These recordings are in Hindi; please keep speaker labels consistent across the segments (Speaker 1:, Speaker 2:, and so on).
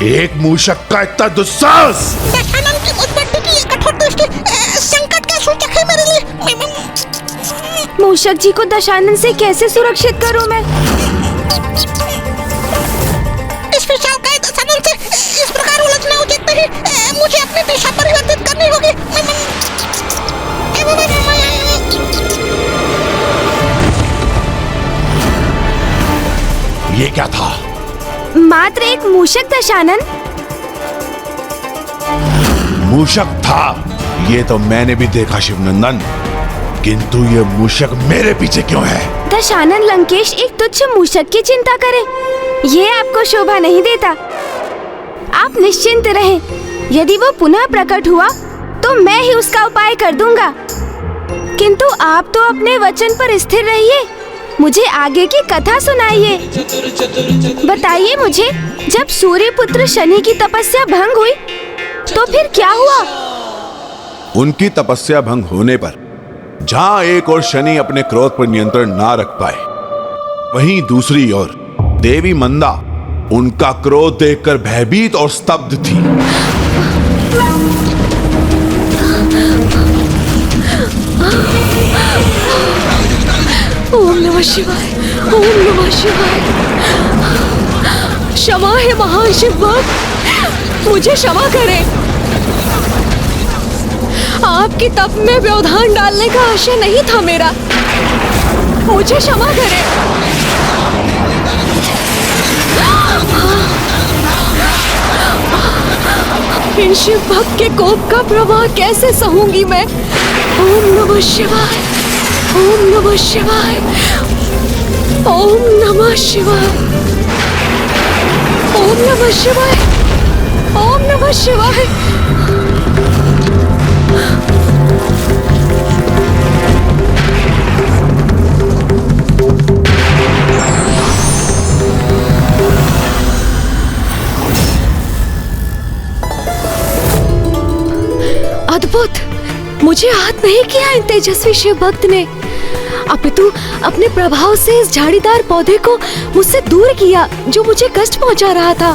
Speaker 1: एक मूषक का इतना दुस्साहस!
Speaker 2: दशानन की मुझ बेटे की ये कठोर दृष्टि संकट का सूचक है मेरे लिए।
Speaker 3: मूषक जी को दशानन से कैसे सुरक्षित करूं मैं?
Speaker 2: इस विशालकाय दशानन से इस प्रकार उलझना उचित नहीं। मुझे अपनी दिशा परिवर्तित करनी होगी।
Speaker 1: ये क्या था?
Speaker 3: मात्र एक मूषक दशानन।
Speaker 1: मूषक था, ये तो मैंने भी देखा शिवनंदन, किंतु ये मूषक मेरे पीछे क्यों है?
Speaker 3: दशानन लंकेश एक तुच्छ मूषक की चिंता करे, ये आपको शोभा नहीं देता। आप निश्चिंत रहें, यदि वो पुनः प्रकट हुआ तो मैं ही उसका उपाय कर दूंगा। किंतु आप तो अपने वचन पर स्थिर रहिए, मुझे आगे की कथा सुनाइए। बताइए मुझे, जब सूर्यपुत्र शनि की तपस्या भंग हुई तो फिर क्या हुआ?
Speaker 1: उनकी तपस्या भंग होने पर जहां एक और शनि अपने क्रोध पर नियंत्रण ना रख पाए, वहीं दूसरी ओर देवी मंदा उनका क्रोध देखकर भयभीत और स्तब्ध थी।
Speaker 4: ओम नमः शिवाय, ओम नमः शिवाय। क्षमा है महान शिव भक्त, मुझे क्षमा करें। आपकी तप में व्यवधान डालने का आशय नहीं था मेरा, मुझे क्षमा करें। इन शिव भक्त के कोप का प्रवाह कैसे सहूंगी मैं? ओम नमः शिवाय, ओम नमः शिवाय, ओम नमः शिवाय, ओम नमः शिवाय, ओम नमः शिवाय। अद्भुत, मुझे आहत नहीं किया इन तेजस्वी शिव भक्त ने, अपितु अपने प्रभाव से इस झाड़ीदार पौधे को मुझसे दूर किया जो मुझे कष्ट पहुंचा रहा था।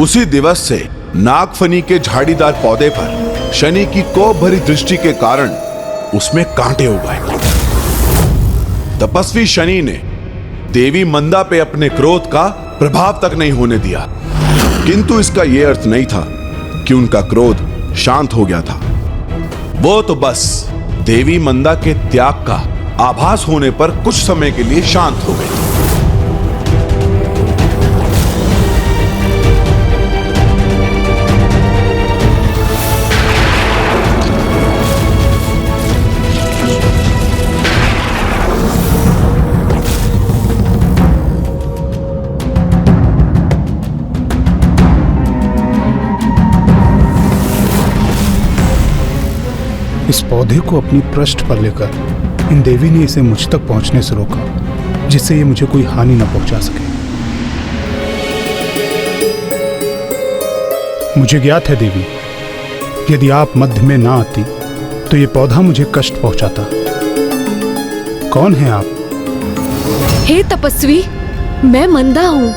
Speaker 1: उसी दिवस से नागफनी के झाड़ीदार पौधे पर शनि की कोप भरी दृष्टि के कारण उसमें कांटे हो गए। तपस्वी शनि ने देवी मंदा पे अपने क्रोध का प्रभाव तक नहीं होने दिया, किंतु इसका यह अर्थ नहीं था कि उनका क्रोध शांत हो गया था। वो तो बस देवी मंदा के त्याग का आभास होने पर कुछ समय के लिए शांत हो गए।
Speaker 5: इस पौधे को अपनी पृष्ठ पर लेकर इन देवी ने इसे मुझ तक पहुंचने से रोका, जिससे ये मुझे कोई हानि न पहुंचा सके। मुझे ज्ञात है देवी, यदि आप मध्य में ना आती तो ये पौधा मुझे कष्ट पहुंचाता। कौन है आप?
Speaker 4: हे तपस्वी, मैं मंदा हूँ,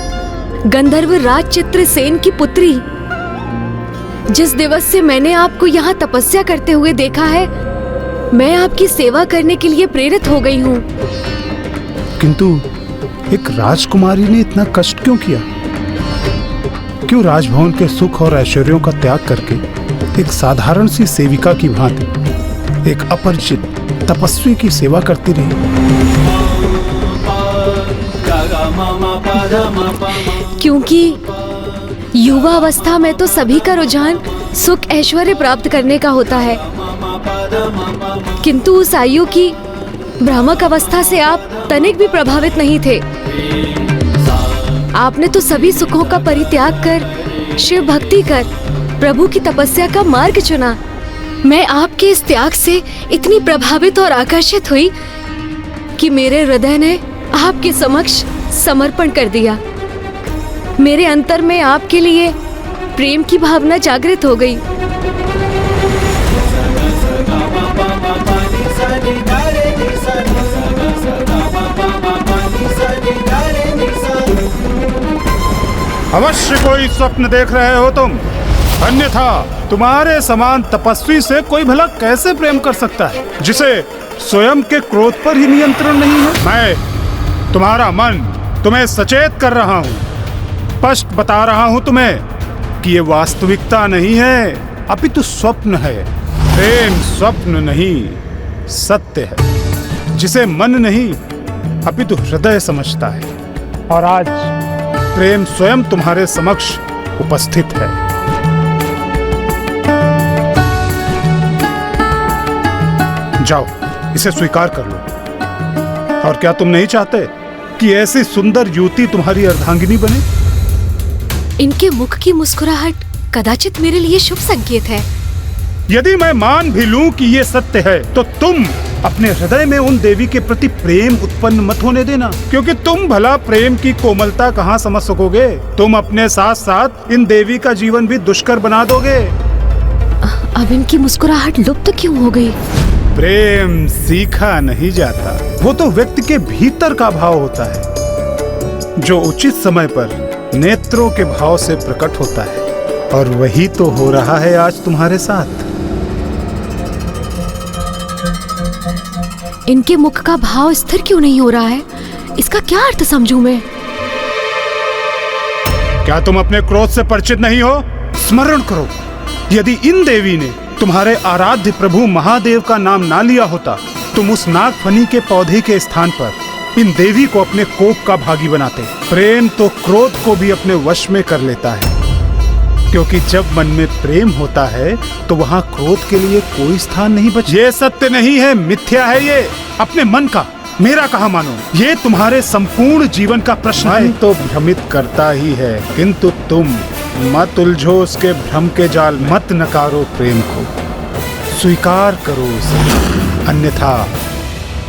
Speaker 4: गंधर्व राज चित्रसेन की पुत्री। जिस दिवस से मैंने आपको यहाँ तपस्या करते हुए देखा है, मैं आपकी सेवा करने के लिए प्रेरित हो गई हूँ।
Speaker 5: किंतु एक राजकुमारी ने इतना कष्ट क्यों किया? क्यों राजभवन के सुख और ऐश्वर्यों का त्याग करके एक साधारण सी सेविका की भांति एक अपरिचित तपस्वी की सेवा करती रही?
Speaker 4: क्योंकि युवा अवस्था में तो सभी का रुझान सुख ऐश्वर्य प्राप्त करने का होता है, किंतु उस आयु की भ्रामक अवस्था से आप तनिक भी प्रभावित नहीं थे। आपने तो सभी सुखों का परित्याग कर शिव भक्ति कर प्रभु की तपस्या का मार्ग चुना। मैं आपके इस त्याग से इतनी प्रभावित और आकर्षित हुई कि मेरे हृदय ने आपके समक्ष समर्पण कर दिया। मेरे अंतर में आपके लिए प्रेम की भावना जागृत हो गई।
Speaker 5: अवश्य कोई स्वप्न देख रहे हो तुम, अन्यथा तुम्हारे समान तपस्वी से कोई भला कैसे प्रेम कर सकता है जिसे स्वयं के क्रोध पर ही नियंत्रण नहीं है। मैं तुम्हारा मन तुम्हें सचेत कर रहा हूँ, स्पष्ट बता रहा हूँ तुम्हें कि ये वास्तविकता नहीं है, अपितु स्वप्न है। प्रेम स्वप्न नहीं सत्य है, जिसे मन नहीं अपितु हृदय समझता है। और आज प्रेम स्वयं तुम्हारे समक्ष उपस्थित है। जाओ, इसे स्वीकार कर लो। और क्या तुम नहीं चाहते कि ऐसी सुंदर युवती तुम्हारी अर्धांगिनी बने?
Speaker 4: इनके मुख की मुस्कुराहट कदाचित मेरे लिए शुभ संकेत है।
Speaker 5: यदि मैं मान भी लूं कि ये सत्य है, तो तुम अपने हृदय में उन देवी के प्रति प्रेम उत्पन्न मत होने देना, क्योंकि तुम भला प्रेम की कोमलता कहाँ समझ सकोगे। तुम अपने साथ साथ इन देवी का जीवन भी दुष्कर बना दोगे।
Speaker 4: अब इनकी मुस्कुराहट लुप्त क्यों हो गई?
Speaker 5: प्रेम सीखा नहीं जाता, वो तो व्यक्ति के भीतर का भाव होता है, जो उचित समय पर नेत्रों के भाव से प्रकट होता है। और वही तो हो रहा है आज तुम्हारे साथ।
Speaker 4: इनके मुख का भाव स्थिर क्यों नहीं हो रहा है? इसका क्या अर्थ समझूं मैं?
Speaker 5: क्या तुम अपने क्रोध से परिचित नहीं हो? स्मरण करो, यदि इन देवी ने तुम्हारे आराध्य प्रभु महादेव का नाम ना लिया होता, तुम उस नागफनी के पौधे के स्थान पर इन देवी को अपने कोप का भागी बनाते। प्रेम तो क्रोध को भी अपने वश में कर लेता है, क्योंकि जब मन में प्रेम होता है तो वहाँ क्रोध के लिए कोई स्थान नहीं बचा। ये सत्य नहीं है, मिथ्या है ये। अपने मन का मेरा कहाँ मानो, ये तुम्हारे संपूर्ण जीवन का प्रश्न है। तो भ्रमित करता ही है, किंतु तुम मत उलझो उसके भ्रम के जाल, मत नकारो प्रेम को, स्वीकार करो उसे। अन्यथा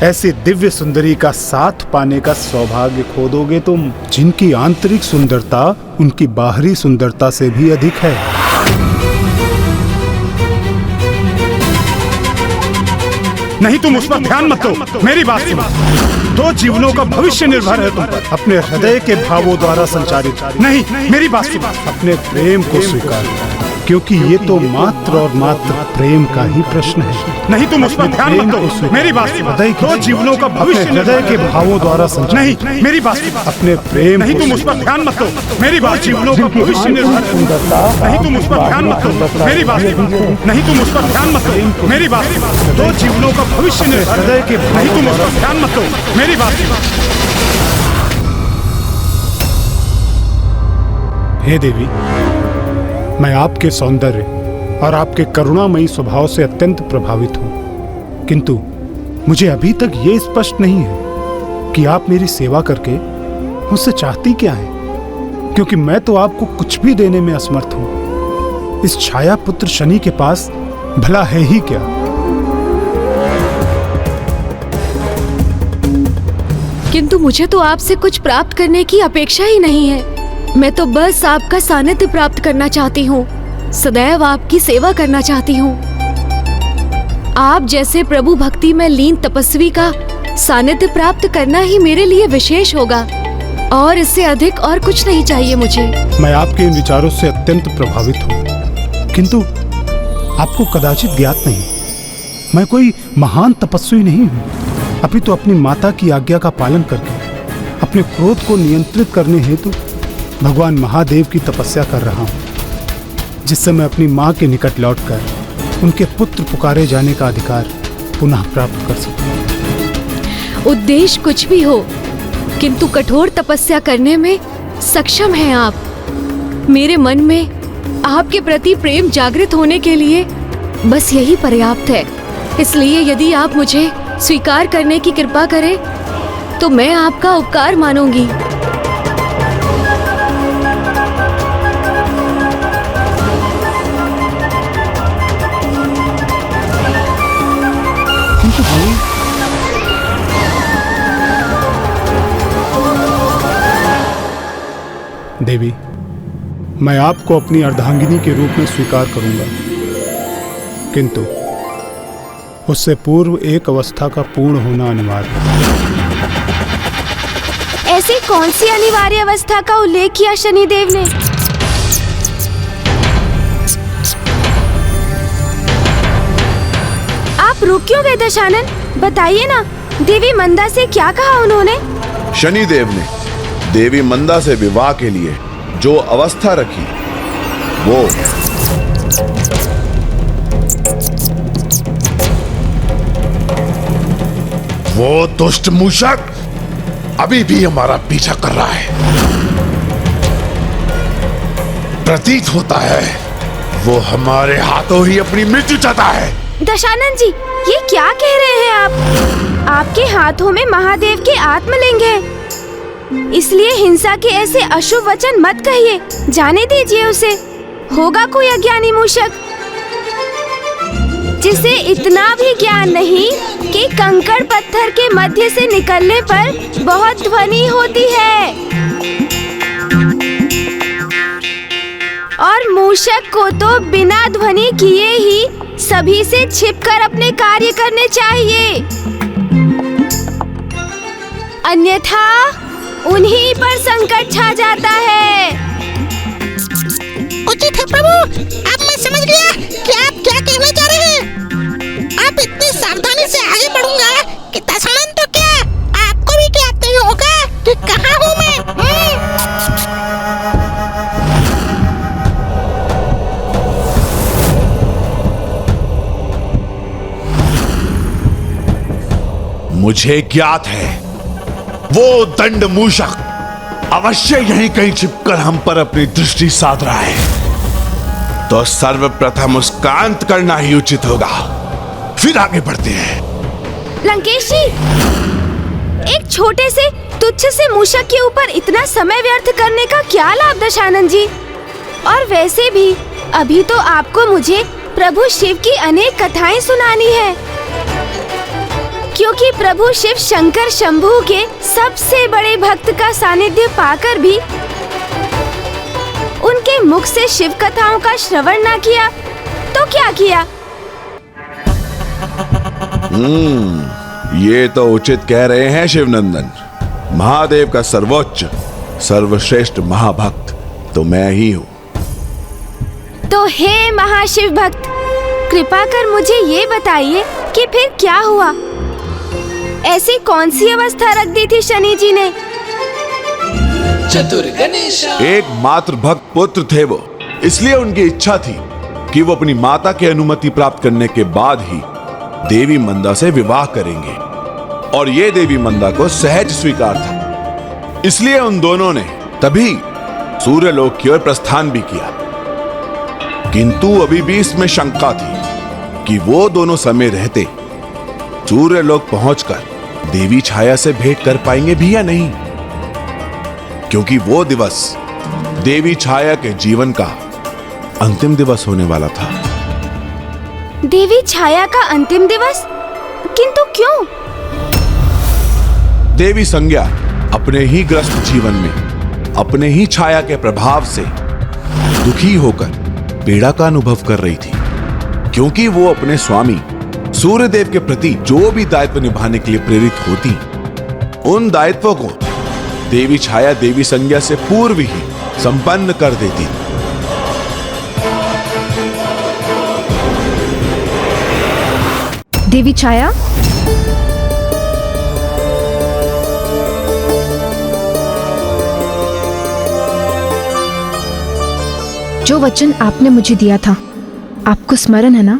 Speaker 5: ऐसी दिव्य सुंदरी का साथ पाने का सौभाग्य खो दोगे तुम, जिनकी आंतरिक सुंदरता उनकी बाहरी सुंदरता से भी अधिक है। नहीं, तुम उस पर ध्यान मत दो, मेरी बात सुनो। दो जीवनों का भविष्य निर्भर है तुम पर, अपने हृदय के भावों द्वारा संचालित। नहीं, मेरी बात सुनो, अपने प्रेम को स्वीकार करो, क्योंकि ये तो मात्र और मात्र प्रेम का ही प्रश्न है। नहीं, तुम उस पर ध्यान मत दो, मेरी बात सुनो। दो जीवनों का भविष्य हृदय के भावों द्वारा संचालित। नहीं, मेरी बात सुनो, अपने प्रेम। नहीं, तुम उस पर ध्यान मत दो, मेरी बात। जीवनों का भविष्य निर्भर है। नहीं, तुम उस पर ध्यान मत दो, मेरी बात। नहीं, तुम उस पर ध्यान मत दो, मेरी बात। दो जीवनों का भविष्य निर्भर हृदय के। नहीं, तुम उस पर ध्यान मत दो, मेरी बात। हे देवी, मैं आपके सौंदर्य और आपके करुणामयी स्वभाव से अत्यंत प्रभावित हूँ, किंतु मुझे अभी तक ये स्पष्ट नहीं है कि आप मेरी सेवा करके मुझसे चाहती क्या है, क्योंकि मैं तो आपको कुछ भी देने में असमर्थ हूँ। इस छाया पुत्र शनि के पास भला है ही क्या?
Speaker 4: किंतु मुझे तो आपसे कुछ प्राप्त करने की अपेक्षा ही नहीं है। मैं तो बस आपका सानिध्य प्राप्त करना चाहती हूँ, सदैव आपकी सेवा करना चाहती हूँ। आप जैसे प्रभु भक्ति में लीन तपस्वी का सानिध्य प्राप्त करना ही मेरे लिए विशेष होगा, और इससे अधिक और कुछ नहीं चाहिए मुझे।
Speaker 5: मैं आपके इन विचारों से अत्यंत प्रभावित हूँ, किंतु आपको कदाचित ज्ञात नहीं, मैं कोई महान तपस्वी नहीं हूँ, अपितु अपनी माता की आज्ञा का पालन करके अपने क्रोध को नियंत्रित करने हेतु भगवान महादेव की तपस्या कर रहा हूँ, जिससे मैं अपनी माँ के निकट लौटकर उनके पुत्र पुकारे जाने का अधिकार पुनः प्राप्त कर सकूं।
Speaker 4: उद्देश्य कुछ भी हो, किंतु कठोर तपस्या करने में सक्षम हैं आप। मेरे मन में आपके प्रति प्रेम जागृत होने के लिए बस यही पर्याप्त है। इसलिए यदि आप मुझे स्वीकार करने की कृपा करें तो मैं आपका उपकार मानूंगी।
Speaker 5: देवी, मैं आपको अपनी अर्धांगिनी के रूप में स्वीकार करूंगा, किंतु उससे पूर्व एक अवस्था का पूर्ण होना अनिवार्य है।
Speaker 3: ऐसी कौन सी अनिवार्य अवस्था का उल्लेख किया शनिदेव ने? आप रुक क्यों गए दशानन? बताइए ना, देवी मंदा से क्या कहा उन्होंने?
Speaker 1: शनिदेव ने देवी मंदा से विवाह के लिए जो अवस्था रखी वो दुष्ट मूषक अभी भी हमारा पीछा कर रहा है। प्रतीत होता है वो हमारे हाथों ही अपनी मृत्यु चाहता है।
Speaker 3: दशानन जी, ये क्या कह रहे हैं आप? आपके हाथों में महादेव के आत्मलिंग है, इसलिए हिंसा के ऐसे अशुभ वचन मत कहिए। जाने दीजिए उसे। होगा कोई अज्ञानी मूषक जिसे इतना भी ज्ञान नहीं कि कंकड़ पत्थर के मध्य से निकलने पर बहुत ध्वनि होती है, और मूषक को तो बिना ध्वनि किए ही सभी से छिपकर अपने कार्य करने चाहिए, अन्यथा उन्हीं पर संकट छा जाता है।
Speaker 2: उचित है प्रभु, अब मैं समझ गया कि आप क्या कहना चाह रहे हैं। आप इतनी सावधानी से आगे बढ़ूंगा कि दशानन तो क्या, आपको भी क्या तय होगा कि कहाँ हूँ मैं।
Speaker 1: मुझे ज्ञात है वो दंड मूषक अवश्य यहीं कहीं छिपकर हम पर अपनी दृष्टि साध रहा है, तो सर्वप्रथम उसका अंत करना ही उचित होगा। फिर आगे बढ़ते हैं।
Speaker 3: लंकेश जी, एक छोटे से तुच्छ से मूषक के ऊपर इतना समय व्यर्थ करने का क्या लाभ दशानन जी? और वैसे भी अभी तो आपको मुझे प्रभु शिव की अनेक कथाएं सुनानी है, क्योंकि प्रभु शिव शंकर शंभू के सबसे बड़े भक्त का सानिध्य पाकर भी उनके मुख से शिव कथाओं का श्रवण न किया तो क्या किया?
Speaker 1: ये तो उचित कह रहे हैं शिवनंदन। महादेव का सर्वोच्च सर्वश्रेष्ठ महाभक्त तो मैं ही हूँ।
Speaker 3: तो हे महाशिव भक्त, कृपा कर मुझे ये बताइए कि फिर क्या हुआ? ऐसी कौन सी अवस्था रख दी थी शनि जी ने?
Speaker 6: चतुर गणेश
Speaker 1: एक मात्र भक्त पुत्र थे वो, इसलिए उनकी इच्छा थी कि वो अपनी माता की अनुमति प्राप्त करने के बाद ही देवी मंदा से विवाह करेंगे, और ये देवी मंदा को सहज स्वीकार था। इसलिए उन दोनों ने तभी सूर्यलोक की ओर प्रस्थान भी किया। किंतु अभी भी इसमें शंका थी कि वो दोनों समय रहते सूर्यलोक पहुंचकर देवी छाया से भेंट कर पाएंगे भी या नहीं, क्योंकि वो दिवस देवी छाया के जीवन का अंतिम दिवस होने वाला था।
Speaker 3: देवी छाया का अंतिम दिवस? किंतु क्यों?
Speaker 1: देवी संज्ञा अपने ही ग्रस्त जीवन में अपने ही छाया के प्रभाव से दुखी होकर पीड़ा का अनुभव कर रही थी, क्योंकि वो अपने स्वामी सूर्यदेव के प्रति जो भी दायित्व निभाने के लिए प्रेरित होती, उन दायित्वों को देवी छाया देवी संज्ञा से पूर्व ही संपन्न कर देती।
Speaker 4: देवी छाया, जो वचन आपने मुझे दिया था, आपको स्मरण है ना?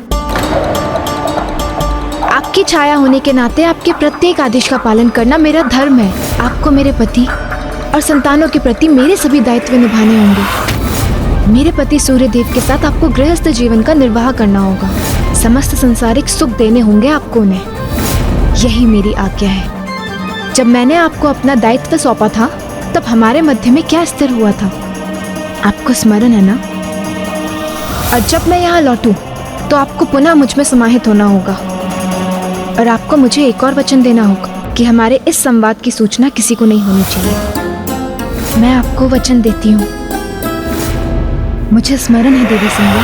Speaker 4: आपकी छाया होने के नाते आपके प्रत्येक आदेश का पालन करना मेरा धर्म है। आपको मेरे पति और संतानों के प्रति मेरे सभी दायित्व निभाने होंगे। मेरे पति सूर्यदेव के साथ आपको गृहस्थ जीवन का निर्वाह करना होगा। समस्त संसारिक सुख देने होंगे आपको उन्हें। यही मेरी आज्ञा है। जब मैंने आपको अपना दायित्व सौंपा था, तब हमारे मध्य में क्या स्थिर हुआ था, आपको स्मरण है ना? और जब मैं यहाँ लौटूं, तो आपको पुनः मुझ में समाहित होना होगा, और आपको मुझे एक और वचन देना होगा कि हमारे इस संवाद की सूचना किसी को नहीं होनी चाहिए। मैं आपको वचन देती हूँ। मुझे स्मरण है देवी संज्ञा।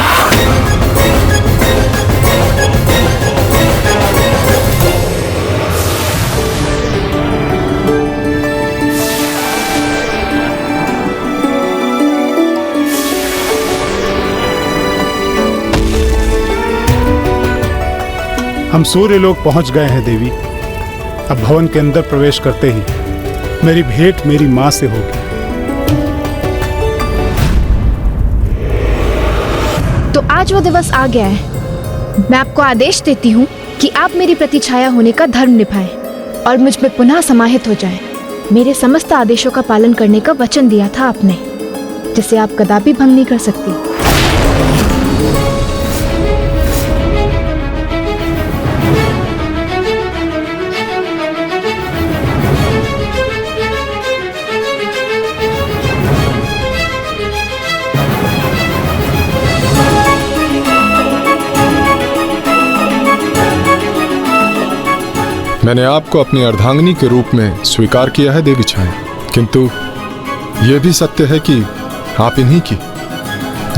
Speaker 5: हम सूर्य लोक पहुंच गए हैं देवी। अब भवन के अंदर प्रवेश करते ही मेरी भेंट मेरी माँ से होगी।
Speaker 6: तो आज वो दिवस आ गया है। मैं आपको आदेश देती हूँ कि आप मेरी प्रतिछाया होने का धर्म निभाएं और मुझ में पुनः समाहित हो जाएं। मेरे समस्त आदेशों का पालन करने का वचन दिया था आपने, जिसे आप कदापि भंग नहीं कर सकती।
Speaker 7: मैंने आपको अपनी अर्धांगिनी के रूप में स्वीकार किया है देवी छाया, किंतु यह भी सत्य है कि आप इन्हीं की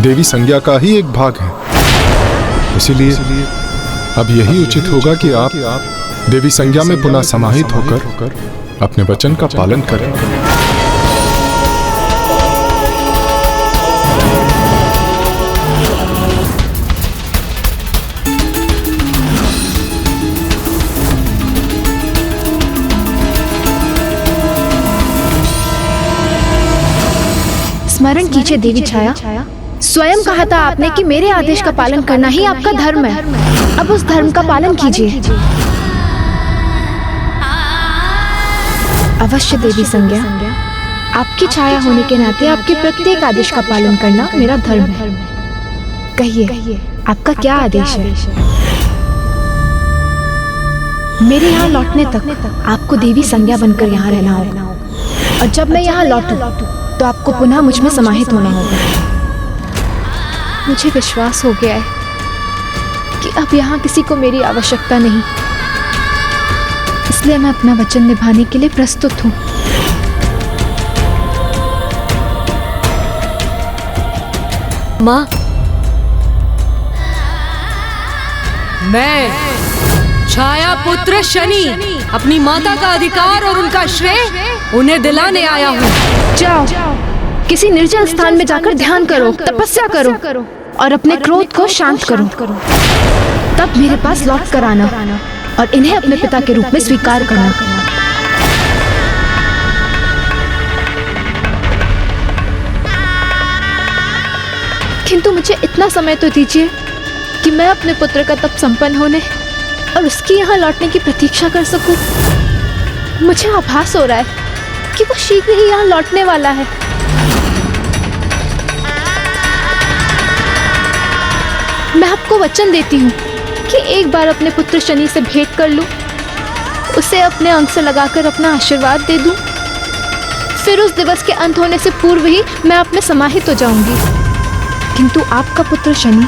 Speaker 7: देवी संज्ञा का ही एक भाग है। इसीलिए अब यही उचित होगा कि आप देवी संज्ञा में पुनः समाहित होकर अपने वचन का पालन करें।
Speaker 6: स्मरण कीजिए देवी छाया, स्वयं कहा था आपने कि मेरे आदेश का पालन करना ही आपका धर्म है। अब उस धर्म का पालन कीजिए। अवश्य देवी संज्ञा, आपकी छाया होने के नाते आपके प्रत्येक आदेश का पालन करना मेरा धर्म है। कहिए, आपका क्या आदेश है? मेरे यहाँ लौटने तक आपको देवी संज्ञा बनकर यहाँ रहना होगा, और जब मैं यहाँ लौटूं तो आपको पुनः मुझ में समाहित होना होगा। मुझे विश्वास हो गया है कि अब यहाँ किसी को मेरी आवश्यकता नहीं, इसलिए मैं अपना वचन निभाने के लिए प्रस्तुत हूँ।
Speaker 4: माँ, मैं छाया पुत्र शनि अपनी माता का अधिकार और उनका श्रेय उन्हें दिलाने आया हूँ।
Speaker 6: जाओ, किसी निर्जल स्थान में जाकर ध्यान करो, तपस्या करो और अपने क्रोध को शांत करो। तब मेरे पास लौट कर आना और इन्हें अपने पिता के रूप में स्वीकार करना। किंतु मुझे इतना समय तो दीजिए कि मैं अपने पुत्र का तप संपन्न होने और उसकी यहाँ लौटने की प्रतीक्षा कर सकूं। मुझे आभास हो रहा है कि वो शीघ्र ही यहाँ लौटने वाला है। मैं आपको वचन देती हूँ कि एक बार अपने पुत्र शनि से भेंट कर लूं, उसे अपने अंग से लगाकर अपना आशीर्वाद दे दूं, फिर उस दिवस के अंत होने से पूर्व ही मैं आप में समाहित हो जाऊंगी। किंतु आपका पुत्र शनि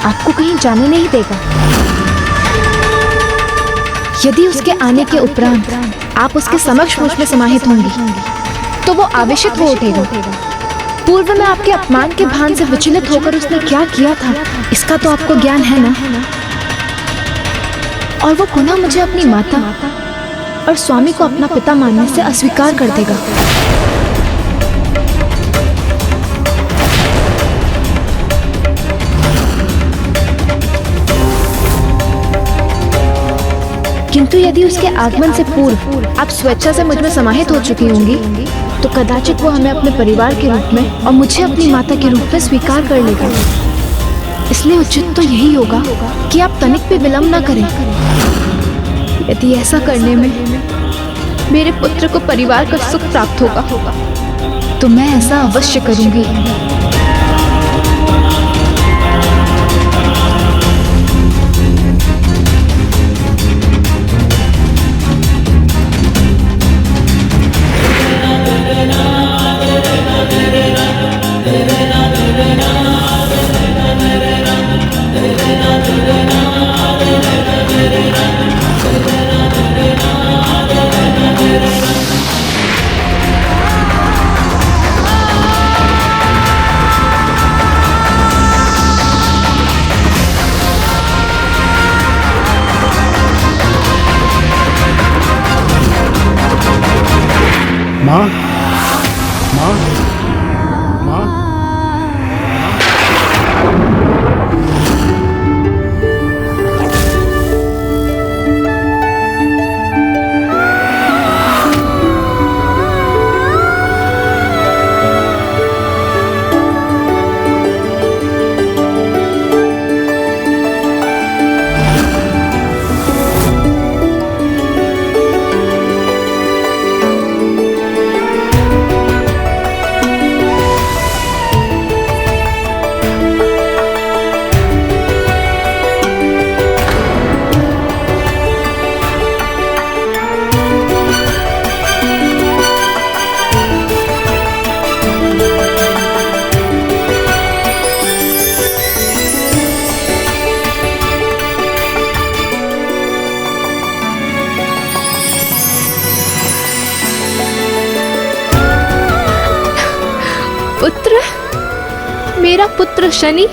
Speaker 6: आपको कहीं जाने नहीं देगा। यदि उसके आने के उपरांत आप उसके समक्ष मुझ में समाहित होंगी तो वो आवेशित हो उठेगा। पूर्व में आपके अपमान के भान से विचलित होकर उसने क्या किया था इसका तो आपको ज्ञान है ना, और वो पुनः मुझे अपनी माता और स्वामी को अपना पिता मानने से अस्वीकार कर देगा। किंतु यदि उसके आगमन से पूर्व आप स्वेच्छा से मुझ में समाहित हो चुकी होंगी तो कदाचित वो हमें अपने परिवार के रूप में और मुझे अपनी माता के रूप में स्वीकार कर लेगा। इसलिए उचित तो यही होगा कि आप तनिक भी विलंब न करें। यदि ऐसा करने में मेरे पुत्र को परिवार का सुख प्राप्त होगा तो मैं ऐसा अवश्य करूंगी।
Speaker 5: माँ, माँ, माँ,
Speaker 6: मेरा पुत्र शनि।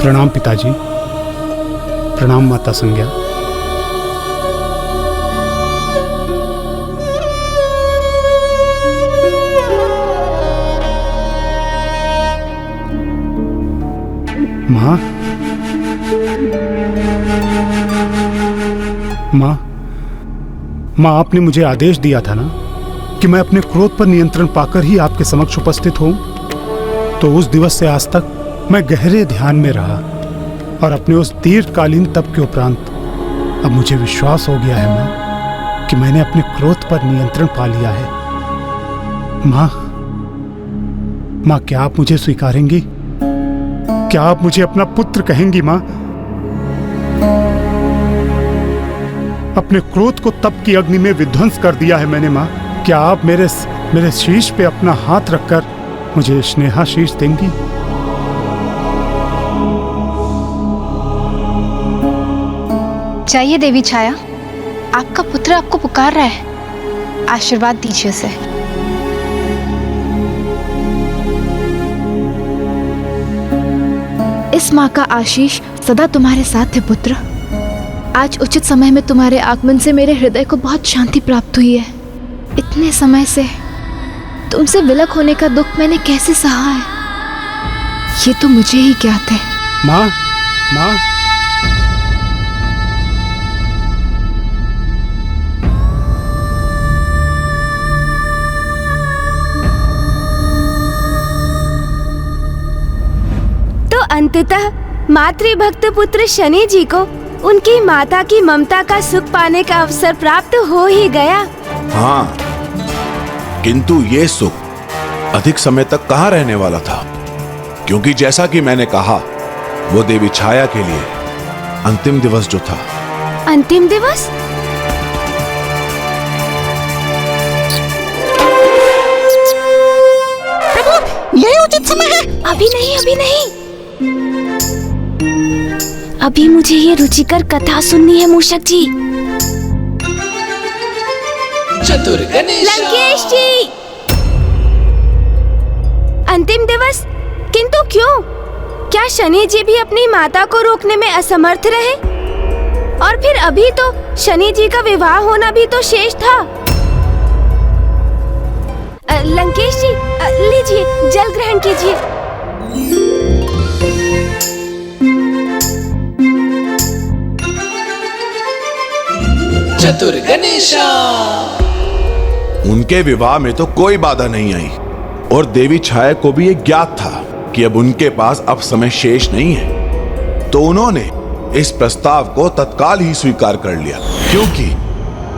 Speaker 5: प्रणाम पिताजी, प्रणाम माता संज्ञा। माँ, माँ, आपने मुझे आदेश दिया था ना कि मैं अपने क्रोध पर नियंत्रण पाकर ही आपके समक्ष उपस्थित हूँ। तो उस दिवस से आज तक मैं गहरे ध्यान में रहा और अपने उस दीर्घकालीन तप के उपरांत अब मुझे विश्वास हो गया है माँ कि मैंने अपने क्रोध पर नियंत्रण पा लिया है। माँ, क्या आप मुझे स्वीकारेंगी? क्या आप मुझे अपना पुत्र कहेंगी माँ? अपने क्रोध को तप की अग्नि में विध्वंस कर दिया है मैंने माँ। क्या आप मेरे शीश पे अपना हाथ रखकर मुझे स्नेहाशीष देंगी?
Speaker 6: जाइए देवी छाया, आपका पुत्र आपको पुकार रहा है, आशीर्वाद दीजिए उसे। इस माँ का आशीष सदा तुम्हारे साथ है पुत्र। आज उचित समय में तुम्हारे आगमन से मेरे हृदय को बहुत शांति प्राप्त हुई है। इतने समय से तुमसे विलग होने का दुख मैंने कैसे सहा है, ये तो मुझे ही ज्ञात है।
Speaker 5: माँ,
Speaker 3: तो अंततः मातृभक्त पुत्र शनि जी को उनकी माता की ममता का सुख पाने का अवसर प्राप्त हो ही गया।
Speaker 1: हाँ, किंतु ये सुख अधिक समय तक कहाँ रहने वाला था, क्योंकि जैसा कि मैंने कहा, वो देवी छाया के लिए अंतिम दिवस जो था।
Speaker 3: अंतिम दिवस?
Speaker 2: प्रभु, यही उचित समय है।
Speaker 3: अभी नहीं। अभी मुझे ये रुचिकर कथा सुननी है मूषक जी।
Speaker 8: चतुर गणेश
Speaker 3: लंकेश जी, अंतिम दिवस? किंतु क्यों? क्या शनि जी भी अपनी माता को रोकने में असमर्थ रहे? और फिर अभी तो शनि जी का विवाह होना भी तो शेष था। लंकेश जी, लीजिए, जल ग्रहण कीजिए।
Speaker 8: चतुर गणेशा।
Speaker 1: उनके विवाह में तो कोई बाधा नहीं आई और देवी छाया को भी ये ज्ञात था कि अब उनके पास अब समय शेष नहीं है। तो उन्होंने इस प्रस्ताव को तत्काल ही स्वीकार कर लिया, क्योंकि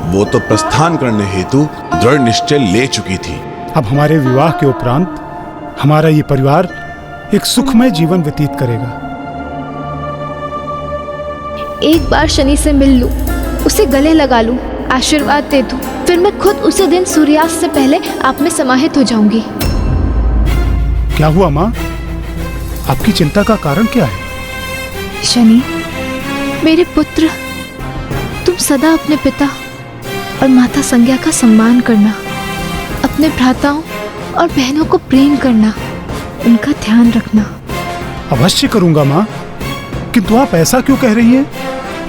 Speaker 1: वो तो प्रस्थान करने हेतु दृढ़ निश्चय ले चुकी थी।
Speaker 5: अब हमारे विवाह के उपरांत हमारा ये परिवार एक सुखमय जीवन व्यतीत करेगा।
Speaker 6: एक बार शनि से मिल लूं, उसे गले लगा लूं, आशीर्वाद दे दूं, फिर मैं खुद उसी दिन सूर्यास्त से पहले आप में समाहित हो जाऊंगी।
Speaker 5: क्या हुआ माँ? आपकी चिंता का कारण क्या है?
Speaker 6: शनि, मेरे पुत्र, तुम सदा अपने पिता और माता संज्ञा का सम्मान करना, अपने भ्राताओं और बहनों को प्रेम करना, उनका ध्यान रखना।
Speaker 5: अवश्य करूंगा माँ, किंतु आप ऐसा क्यों कह रही हैं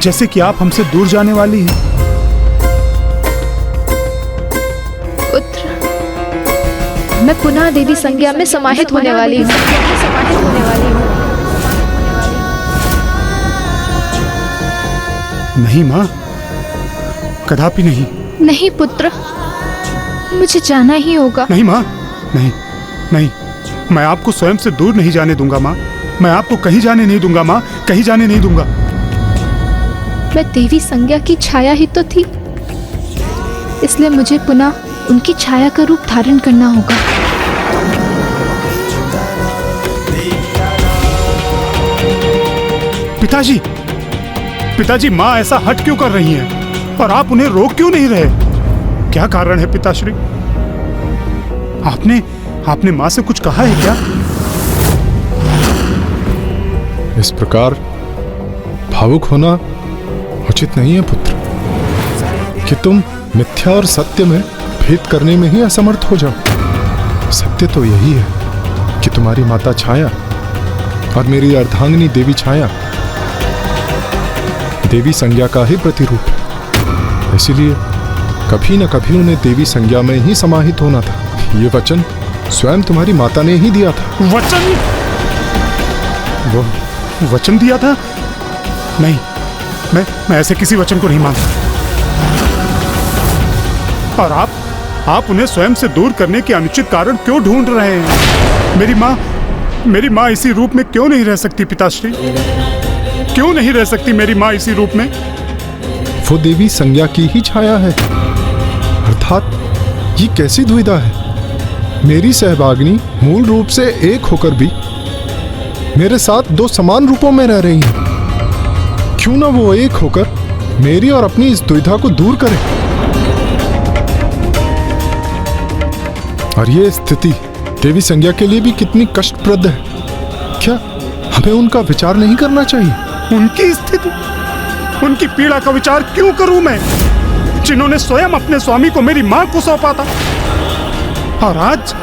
Speaker 5: जैसे कि आप हमसे दूर जाने वाली हैं?
Speaker 6: पुत्र, मैं पुनः देवी संज्ञा में समाहित होने वाली हूँ।
Speaker 5: नहीं माँ, कदापि नहीं।
Speaker 6: नहीं पुत्र, मुझे जाना ही होगा।
Speaker 5: नहीं माँ, नहीं, मैं आपको स्वयं से दूर नहीं जाने दूंगा माँ। मैं आपको कहीं जाने नहीं दूंगा माँ, कहीं जाने नहीं दूंगा।
Speaker 6: मैं देवी संज्ञा की छाया ही तो थी, इसलिए मुझे पुनः उनकी छाया का रूप धारण करना होगा।
Speaker 5: पिताजी, माँ ऐसा हट क्यों कर रही हैं? और आप उन्हें रोक क्यों नहीं रहे? क्या कारण है पिताश्री? आपने माँ से कुछ कहा है क्या?
Speaker 7: इस प्रकार भावुक होना उचित नहीं है पुत्र, कि तुम मिथ्या और सत्य में भेद करने में ही असमर्थ हो जाओ। सत्य तो यही है कि तुम्हारी माता छाया और मेरी अर्धांगिनी देवी छाया देवी संज्ञा का ही प्रतिरूप है। इसीलिए कभी न कभी उन्हें देवी संज्ञा में ही समाहित होना था। ये वचन स्वयं तुम्हारी माता ने ही दिया था।
Speaker 5: वचन? वो वचन दिया था? नहीं, मैं ऐसे किसी वचन को नहीं मानता। और आप उन्हें स्वयं से दूर करने के अनुचित कारण क्यों ढूंढ रहे हैं? मेरी माँ इसी रूप में क्यों नहीं रह सकती पिताश्री? क्यों नहीं रह सकती मेरी माँ इसी रूप में?
Speaker 7: वो देवी संज्ञा की ही छाया है। अर्थात ये कैसी दुविधा है? मेरी सहभागिनी मूल रूप से एक होकर भी मेरे साथ दो समान रूपों में रह रही हैं। क्यों ना वो एक होकर मेरी और अपनी इस दुविधा को दूर करे। और ये स्थिति देवी संज्ञा के लिए भी कितनी कष्टप्रद है। क्या हमें उनका विचार नहीं करना चाहिए?
Speaker 5: उनकी स्थिति, उनकी पीड़ा का विचार क्यों करूं मैं, जिन्होंने स्वयं अपने स्वामी को मेरी मां को सौंपा था? और आज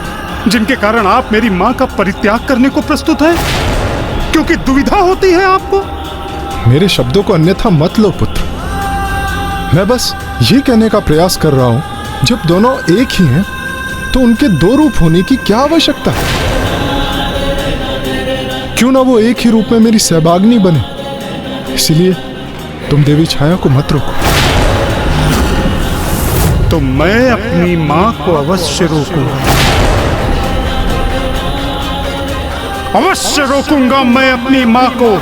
Speaker 5: जिनके कारण आप मेरी मां का परित्याग करने को प्रस्तुत हैं, क्योंकि दुविधा होती है आपको।
Speaker 7: मेरे शब्दों को अन्यथा मत लो पुत्र। मैं बस ये कहने का प्रयास कर रहा हूं, जब दोनों एक ही हैं तो उनके दो रूप होने की क्या आवश्यकता है? क्यों ना वो एक ही रूप में मेरी सहभागिनी बने। इसलिए तुम देवी छाया को मत रोको।
Speaker 5: तो मैं अपनी मां को अवश्य रोकूंगा, अवश्य रोकूंगा मैं अपनी मां को।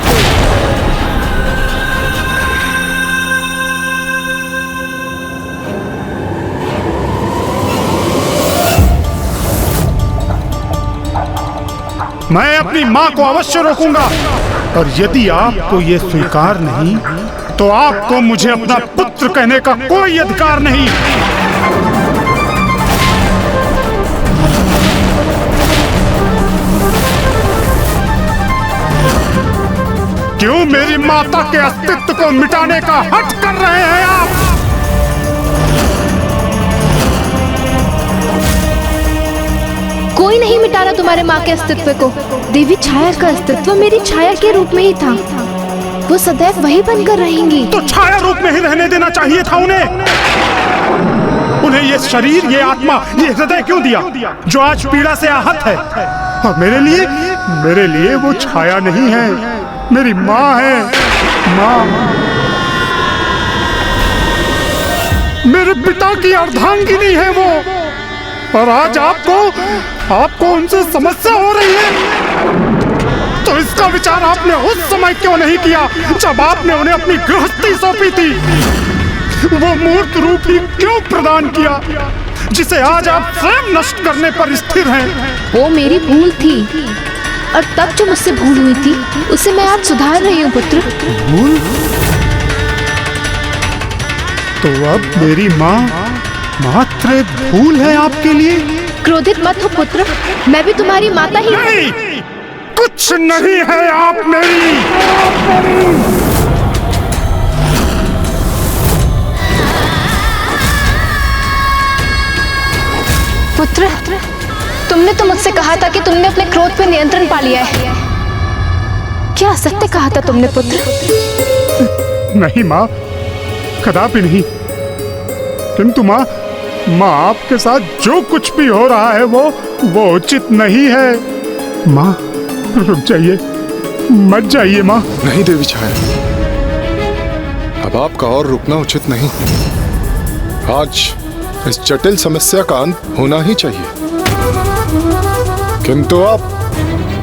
Speaker 5: मैं अपनी मां को अवश्य रोकूंगा। और यदि आपको यह स्वीकार नहीं, तो आपको मुझे अपना पुत्र कहने का कोई अधिकार नहीं। क्यों मेरी माता के अस्तित्व को मिटाने का हठ कर रहे हैं आप?
Speaker 6: कोई नहीं मिटा रहा तुम्हारे माँ के अस्तित्व को। देवी छाया का अस्तित्व मेरी छाया के रूप में ही था। वो सदैव वही बनकर रहेंगी।
Speaker 5: तो छाया रूप में ही रहने देना चाहिए था उन्हें ये शरीर, ये आत्मा, ये हृदय क्यों दिया जो आज पीड़ा से आहत है? और मेरे लिए वो छाया नहीं है, मेरी माँ है। माँ, मेरे पिता की अर्धांगिनी है वो। और आज आपको उनसे समस्या हो रही है। तो इसका विचार आपने उस समय क्यों नहीं किया जब आपने उन्हें अपनी गृहस्थी सौंपी थी? वो मूर्त रूप ही क्यों प्रदान किया जिसे आज आप स्वयं नष्ट करने पर स्थिर हैं?
Speaker 6: वो मेरी भूल थी, और तब जो मुझसे भूल हुई थी उसे मैं आज सुधार रही हूँ पुत्र।
Speaker 5: भूल? तो अब मेरी माँ मात्र भूल है आपके लिए?
Speaker 6: क्रोधित मत हो पुत्र, मैं भी तुम्हारी माता ही।
Speaker 5: नहीं, कुछ नहीं है आप मेरी।
Speaker 4: पुत्र, तुमने तो मुझसे कहा था कि तुमने अपने क्रोध पर नियंत्रण पा लिया है। क्या सत्य कहा था तुमने पुत्र?
Speaker 5: नहीं माँ, कदापि नहीं। किंतु माँ, आपके साथ जो कुछ भी हो रहा है वो उचित नहीं है। माँ, रुक जाइए, मत जाइए माँ।
Speaker 7: नहीं देवी छाया, अब आपका और रुकना उचित नहीं। आज इस जटिल समस्या का अंत होना ही चाहिए। किंतु आप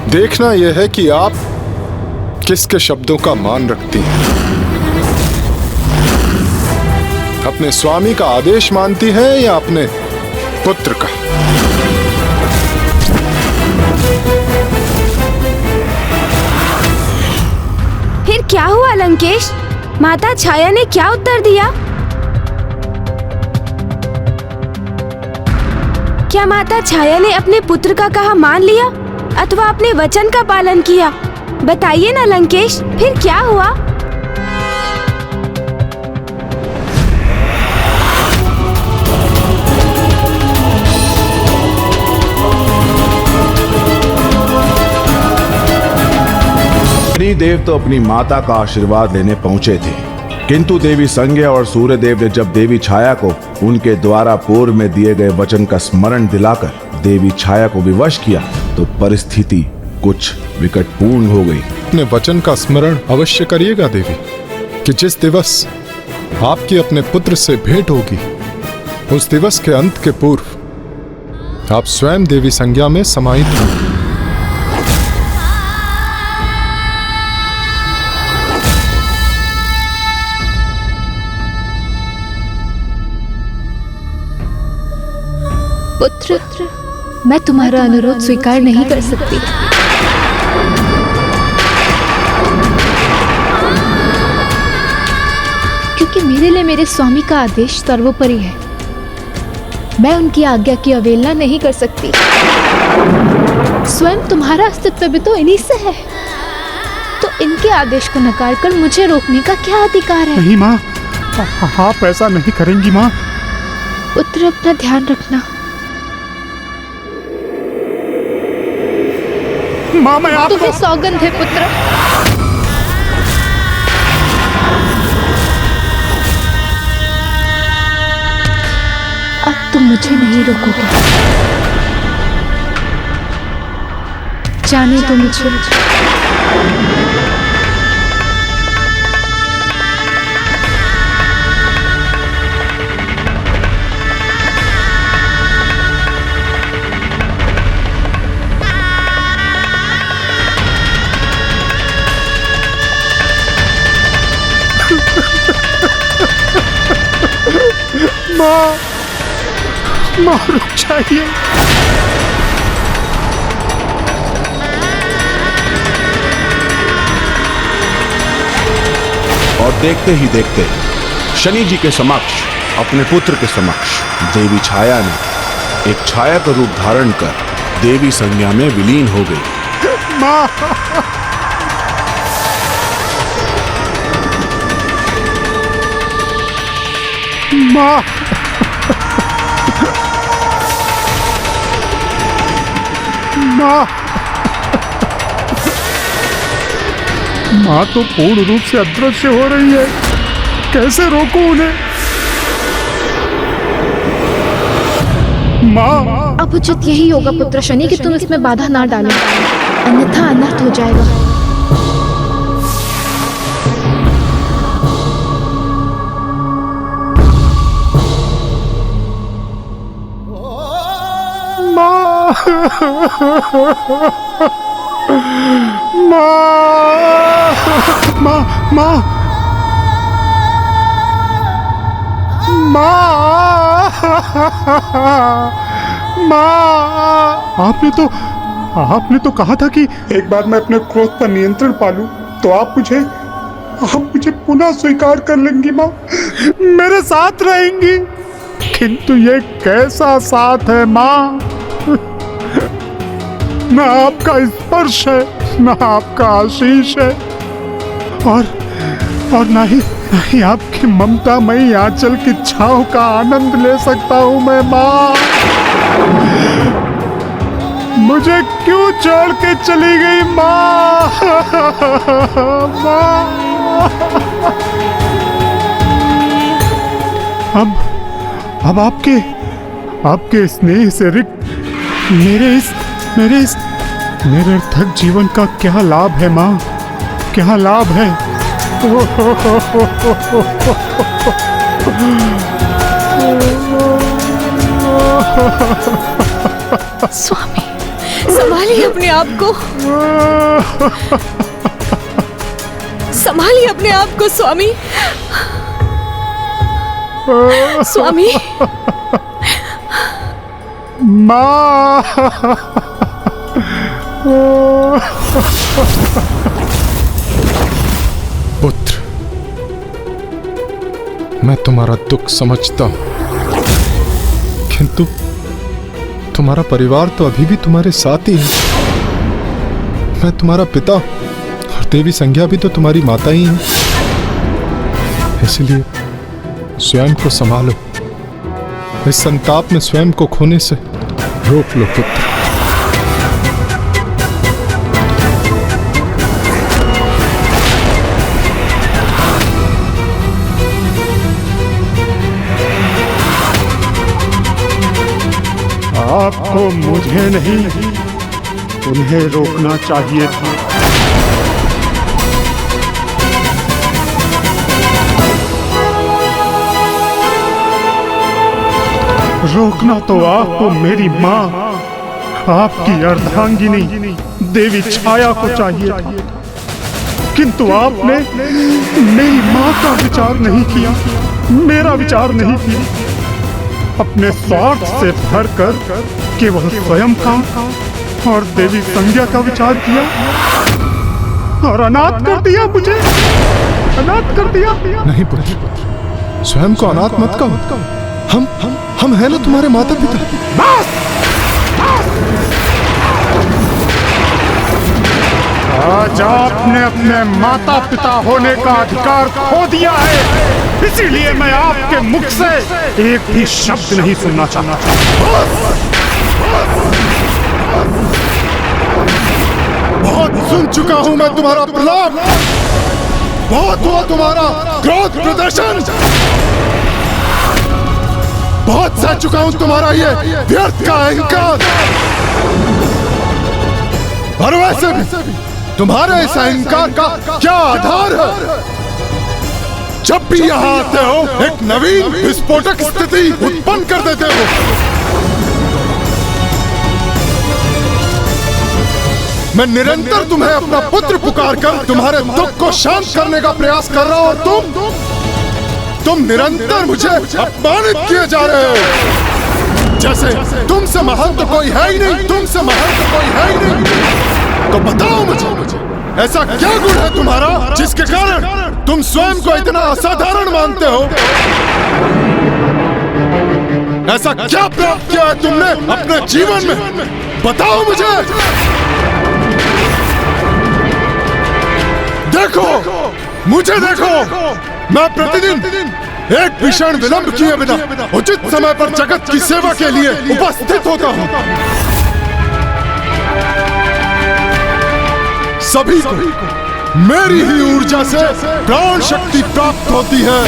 Speaker 7: देखना यह है कि आप किसके शब्दों का मान रखती हैं। अपने स्वामी का आदेश मानती है या अपने पुत्र का?
Speaker 3: फिर क्या हुआ लंकेश? माता छाया ने क्या उत्तर दिया? क्या माता छाया ने अपने पुत्र का कहा मान लिया अथवा अपने वचन का पालन किया? बताइए ना लंकेश, फिर क्या हुआ?
Speaker 1: शनिदेव तो अपनी माता का आशीर्वाद लेने पहुंचे थे, किंतु देवी संज्ञा और सूर्यदेव ने जब देवी छाया को उनके द्वारा पूर्व में दिए गए वचन का स्मरण दिलाकर देवी छाया को विवश किया तो परिस्थिति कुछ विकटपूर्ण हो गई।
Speaker 7: अपने वचन का स्मरण अवश्य करिएगा देवी कि जिस दिवस आपकी अपने पुत्र से भेंट होगी उस दिवस के अंत के पूर्व आप स्वयं देवी संज्ञा में समाहित होंगे।
Speaker 6: पुत्र, मैं तुम्हारा अनुरोध स्वीकार नहीं कर सकती। क्योंकि मेरे लिए मेरे स्वामी का आदेश सर्वोपरि है। मैं उनकी आज्ञा की अवहेलना नहीं कर सकती। स्वयं तुम्हारा अस्तित्व भी तो इन्हीं से है, तो इनके आदेश को नकार कर मुझे रोकने का क्या अधिकार है?
Speaker 5: नहीं माँ, आप ऐसा नहीं करेंगी माँ।
Speaker 6: पुत्र, अपना ध्यान रखना।
Speaker 5: माँ, मैं आपको
Speaker 6: तुम्हें सौगंध है पुत्र। अब तुम मुझे नहीं रोकोगे। जाने दो मुझे।
Speaker 5: माँ रुक जाइए।
Speaker 1: और देखते ही देखते शनि जी के समक्ष, अपने पुत्र के समक्ष देवी छाया ने एक छाया का रूप धारण कर देवी संज्ञा में विलीन हो गई।
Speaker 5: माँ, माँ, माँ, माँ तो पूर्ण रूप से अदृश्य हो रही है। कैसे रोकूं उन्हें? माँ,
Speaker 6: अब उचित यही होगा पुत्र शनि कि तुम इसमें बाधा ना डालो, अन्यथा अनर्थ हो जाएगा।
Speaker 5: आपने तो कहा था कि एक बार मैं अपने क्रोध पर नियंत्रण पालूं तो आप मुझे पुनः स्वीकार कर लेंगी माँ, मेरे साथ रहेंगी। किंतु ये कैसा साथ है माँ? न आपका स्पर्श है, न आपका आशीष है, और न ही आपकी ममतामयी आंचल की छांव का आनंद ले सकता हूं मैं माँ। मुझे क्यों छोड़ के चली गई माँ? माँ, अब आपके स्नेह से रिक्त मेरे इस निरर्थक जीवन का क्या लाभ है माँ? क्या लाभ है?
Speaker 4: स्वामी, संभालिए अपने आप को। संभालिए अपने आप को स्वामी। स्वामी,
Speaker 5: माँ,
Speaker 7: पुत्र, मैं तुम्हारा दुख समझता हूं, किंतु तुम्हारा परिवार तो अभी भी तुम्हारे साथ ही है। मैं तुम्हारा पिता, और देवी संज्ञा भी तो तुम्हारी माता ही है, इसलिए स्वयं को संभालो। इस संताप में स्वयं को खोने से रोक लो पुत्र।
Speaker 5: आपको मुझे नहीं, उन्हें रोकना चाहिए था। रोकना तो आपको मेरी माँ, आपकी अर्धांगिनी देवी छाया को चाहिए था, किंतु आपने मेरी माँ का विचार नहीं किया, मेरा विचार नहीं किया। अपने स्वार्थ से भरकर केवल स्वयं का और देवी संज्ञा का विचार किया और अनाथ कर दिया मुझे, अनाथ कर दिया।
Speaker 7: नहीं पुत्र, स्वयं को अनाथ मत कहो। हम हैं ना तुम्हारे माता पिता।
Speaker 5: बस! आज आपने अपने माता पिता होने का अधिकार खो दिया है, इसीलिए मैं आपके मुख से एक भी शब्द नहीं सुनना चाहता।
Speaker 7: बहुत सुन चुका हूं मैं तुम्हारा प्रलाप, बहुत हुआ तुम्हारा क्रोध प्रदर्शन, बहुत सह चुका हूं तुम्हारा ये व्यर्थ का अहंकार। और वैसे भी तुम्हारे इस अहंकार का क्या आधार है? जब भी यहाँ आते हो एक नवीन विस्फोटक स्थिति उत्पन्न कर देते हो। मैं निरंतर तुम्हें अपना पुत्र पुकार कर तुम्हारे दुख को शांत करने का प्रयास कर रहा हूं और तुम निरंतर मुझे अपमानित किए जा रहे हो। जैसे तुमसे महान तो कोई है ही नहीं, तुमसे महान तो कोई है ही नहीं। तो बताओ मुझे ऐसा क्या गुण है तुम्हारा जिसके कारण तुम स्वयं को इतना असाधारण मानते हो? ऐसा क्या प्राप्त किया है तुमने अपने जीवन में? बताओ मुझे। देखो, मुझे देखो, मैं प्रतिदिन एक भीषण विलंब किए बिना उचित समय पर जगत की सेवा के लिए उपस्थित होता हूँ। सभी को मेरी ही ऊर्जा से प्राण शक्ति प्राप्त होती है,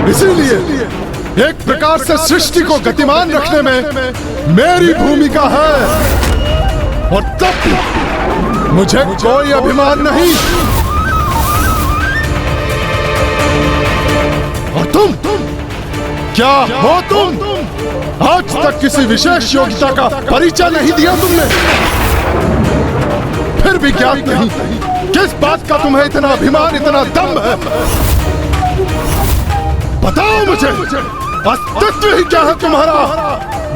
Speaker 7: इसीलिए एक प्रकार से सृष्टि को गतिमान रखने में मेरी भूमिका है। और तब भी मुझे कोई अभिमान नहीं। और तुम क्या हो? तुम आज तक किसी विशेष योग्यता का परिचय नहीं दिया तुमने, फिर भी ज्ञात नहीं किस बात का तुम्हें इतना अभिमान, इतना दम है। बताओ मुझे, अस्तित्व ही क्या है तुम्हारा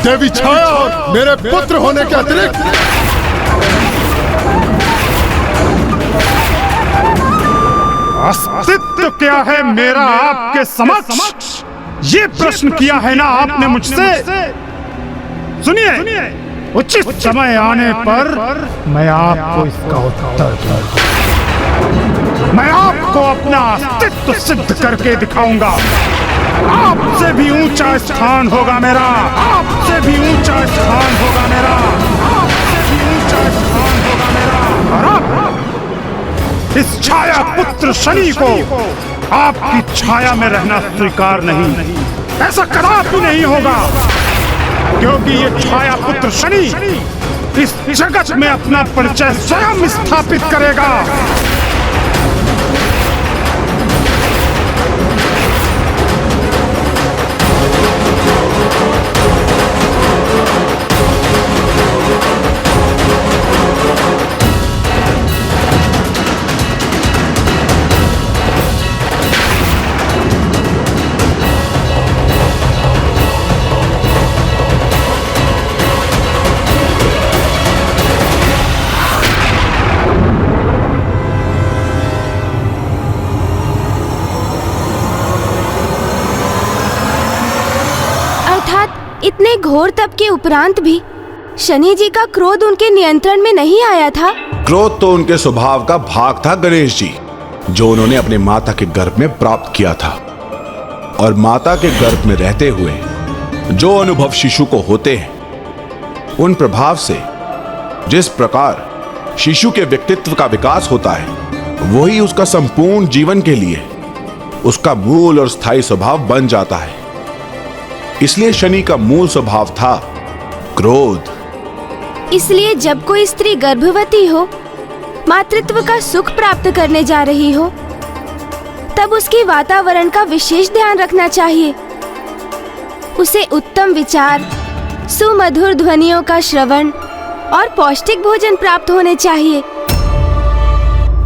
Speaker 7: देवी छाया और मेरे पुत्र होने के अतिरिक्त?
Speaker 5: अस्तित्व क्या है मेरा आपके समक्ष? ये प्रश्न किया है ना आपने मुझसे। सुनिए, उचित समय आने पर मैं आपको इसका उत्तर दूंगा। मैं आपको अपना अस्तित्व सिद्ध करके दिखाऊंगा। आपसे भी ऊंचा स्थान होगा मेरा, आपसे भी ऊंचा स्थान होगा मेरा, आपसे भी ऊंचा स्थान होगा मेरा। और आप इस छाया पुत्र शनि को आपकी छाया में रहना स्वीकार नहीं, ऐसा कदापि नहीं होगा, क्योंकि ये छाया पुत्र शनि इस जगत में अपना परिचय स्वयं स्थापित करेगा।
Speaker 3: इतने घोर तप के उपरांत भी शनि जी का क्रोध उनके नियंत्रण में नहीं आया था?
Speaker 1: क्रोध तो उनके स्वभाव का भाग था गणेश जी, जो उन्होंने अपने माता के गर्भ में प्राप्त किया था। और माता के गर्भ में रहते हुए जो अनुभव शिशु को होते हैं, उन प्रभाव से जिस प्रकार शिशु के व्यक्तित्व का विकास होता है, वही उसका संपूर्ण जीवन के लिए उसका मूल और स्थायी स्वभाव बन जाता है। इसलिए शनि का मूल स्वभाव था क्रोध।
Speaker 3: इसलिए जब कोई स्त्री गर्भवती हो, मातृत्व का सुख प्राप्त करने जा रही हो, तब उसके वातावरण का विशेष ध्यान रखना चाहिए। उसे उत्तम विचार, सुमधुर ध्वनियों का श्रवण और पौष्टिक भोजन प्राप्त होने चाहिए।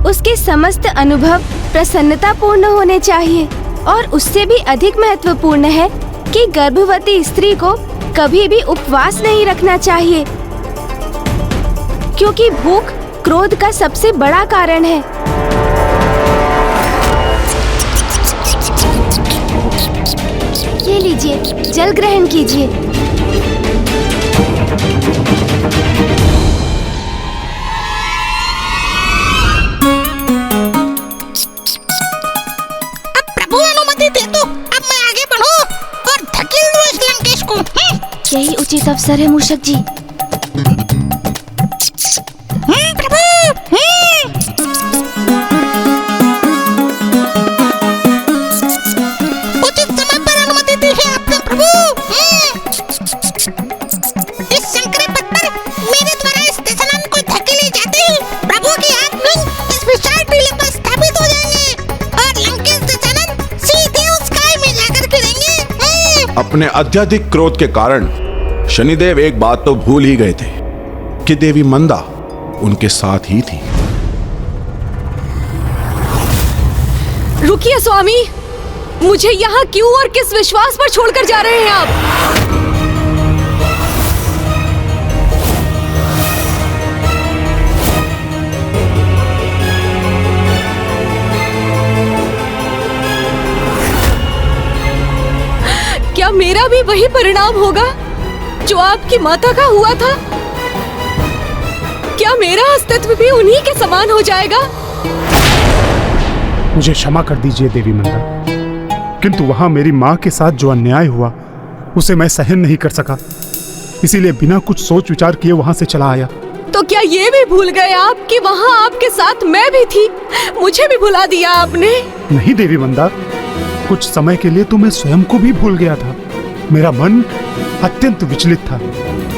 Speaker 3: उसके समस्त अनुभव प्रसन्नतापूर्ण होने चाहिए। और उससे भी अधिक महत्वपूर्ण है कि गर्भवती स्त्री को कभी भी उपवास नहीं रखना चाहिए, क्योंकि भूख क्रोध का सबसे बड़ा कारण है। ये लीजिए, जल ग्रहण कीजिए।
Speaker 2: प्रभु अनुमति दे दो, अब मैं आगे बढ़ूं और धकेल दूं इस लंकेश को।
Speaker 3: यही उचित अवसर है मूषक जी।
Speaker 2: प्रभु। उचित समय पर अनुमति दी है आपने प्रभु। इस संकरे पथ पर मेरे द्वारा इस दशानन को धकेले जाते ही प्रभु की आत्मा इस विशाल टीले पर स्थापित हो जाएंगे और लंकेश दशानन सीधे उस खाई में जाकर गिरेंगे।
Speaker 1: अपने अत्यधिक क्रोध के कारण शनिदेव एक बात तो भूल ही गए थे कि देवी मंदा उनके साथ ही थी।
Speaker 4: रुकिए स्वामी, मुझे यहाँ क्यों और किस विश्वास पर छोड़कर जा रहे हैं आप? क्या मेरा भी वही परिणाम होगा जो आपकी माता का हुआ था? क्या मेरा अस्तित्व भी उन्हीं के समान हो जाएगा?
Speaker 5: मुझे क्षमा कर दीजिए देवी मंदा, किंतु वहां मेरी माँ के साथ जो अन्याय हुआ उसे मैं सहन नहीं कर सका, इसीलिए बिना कुछ सोच विचार किए वहां से चला आया।
Speaker 4: तो क्या ये भी भूल गए आप कि वहां आपके साथ मैं भी थी? मुझे भी भुला दिया आपने?
Speaker 5: नहीं देवी मंदा, कुछ समय के लिए तो मैं स्वयं को भी भूल गया था। मेरा मन अत्यंत विचलित था।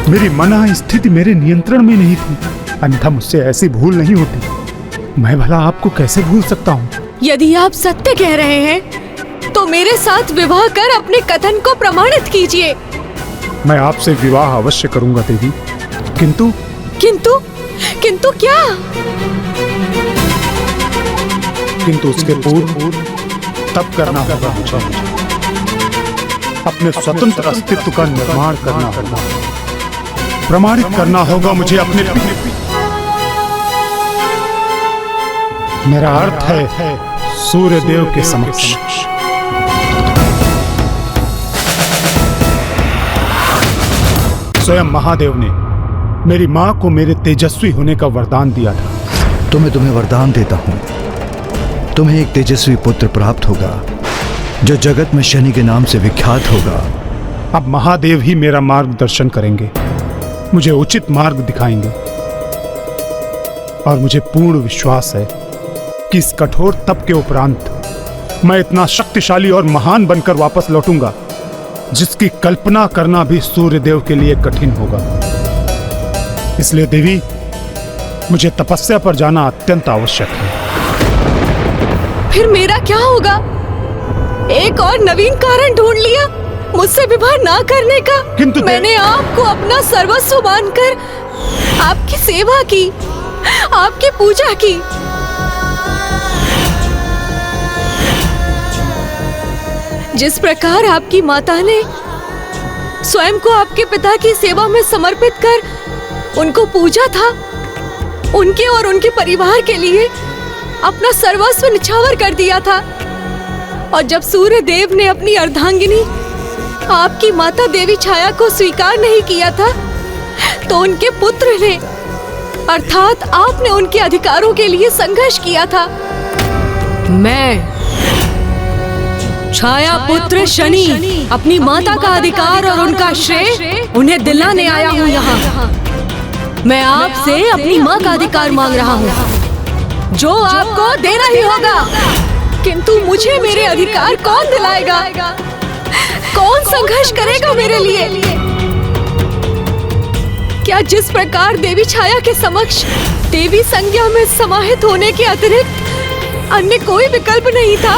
Speaker 5: मेरी मना स्थिति मेरे नियंत्रण में नहीं थी, अन्यथा मुझसे ऐसी भूल नहीं होती। मैं भला आपको कैसे भूल सकता हूँ?
Speaker 4: यदि आप सत्य कह रहे हैं तो मेरे साथ विवाह कर अपने कथन को प्रमाणित कीजिए।
Speaker 5: मैं आपसे विवाह अवश्य करूंगा देवी, किंतु
Speaker 4: किंतु किंतु क्या?
Speaker 5: किंतु उसके पूर्व तब करना होगा मुझे अपने स्वतंत्र अस्तित्व का निर्माण करना होगा, प्रमाणित करना होगा मुझे अपने। मेरा अर्थ है सूर्य देव के समक्ष। स्वयं महादेव ने मेरी माँ को मेरे तेजस्वी होने का वरदान दिया था।
Speaker 9: तो मैं तुम्हें वरदान देता हूँ, तुम्हें एक तेजस्वी पुत्र प्राप्त होगा जो जगत में शनि के नाम से विख्यात होगा।
Speaker 5: अब महादेव ही मेरा मार्गदर्शन करेंगे, मुझे उचित मार्ग दिखाएंगे। और मुझे पूर्ण विश्वास है कि इस कठोर तप के उपरांत मैं इतना शक्तिशाली और महान बनकर वापस लौटूंगा जिसकी कल्पना करना भी सूर्यदेव के लिए कठिन होगा। इसलिए देवी, मुझे तपस्या पर जाना अत्यंत आवश्यक है।
Speaker 4: फिर मेरा क्या होगा? एक और नवीन कारण ढूंढ लिया मुझसे विवाह ना करने का।
Speaker 5: किंतु
Speaker 4: मैंने आपको अपना सर्वस्व मानकर आपकी सेवा की, आपकी पूजा की। जिस प्रकार आपकी माता ने स्वयं को आपके पिता की सेवा में समर्पित कर उनको पूजा था, उनके और उनके परिवार के लिए अपना सर्वस्व निछावर कर दिया था। और जब सूर्य देव ने अपनी अर्धांगिनी आपकी माता देवी छाया को स्वीकार नहीं किया था, तो उनके पुत्र ने, अर्थात आपने उनके अधिकारों के लिए संघर्ष किया था। मैं छाया पुत्र शनि अपनी माता का अधिकार और उनका श्रेय उन्हें दिलाने आया हूँ यहाँ। मैं आपसे अपनी माँ का अधिकार मांग रहा हूँ, जो आपको देना ही होगा। किंतु मुझे मेरे अधिकार कौन दिलाएगा? कौन संघर्ष करेगा मेरे लिए? क्या जिस प्रकार देवी छाया के समक्ष देवी संज्ञा में समाहित होने के अतिरिक्त अन्य कोई विकल्प नहीं था,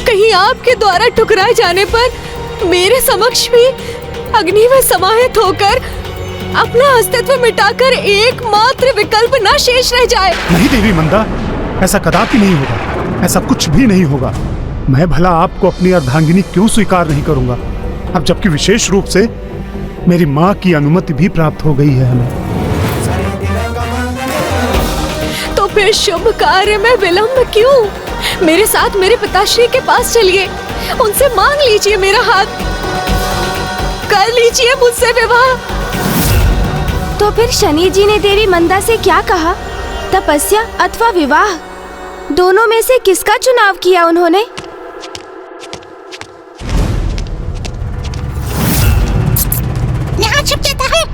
Speaker 4: कहीं आपके द्वारा ठुकराए जाने पर मेरे समक्ष भी अग्नि में समाहित होकर अपना अस्तित्व मिटाकर एकमात्र विकल्प न शेष रह जाए।
Speaker 5: नहीं देवी मंदा, ऐसा कदापि नहीं होगा, ऐसा कुछ भी नहीं होगा। मैं भला आपको अपनी अर्धांगिनी क्यों स्वीकार नहीं करूंगा, अब जबकि विशेष रूप से मेरी माँ की अनुमति भी प्राप्त हो गई है हमें।
Speaker 4: तो फिर शुभ कार्य में विलंब क्यों? मेरे साथ मेरे पिताश्री के पास चलिए, उनसे मांग लीजिए मेरा हाथ, कर लीजिए मुझसे विवाह।
Speaker 3: तो फिर शनि जी ने देवी मंदा से क्या कहा? तपस्या अथवा विवाह, दोनों में से किसका चुनाव किया उन्होंने?
Speaker 2: यहाँ छुप जाता हूँ।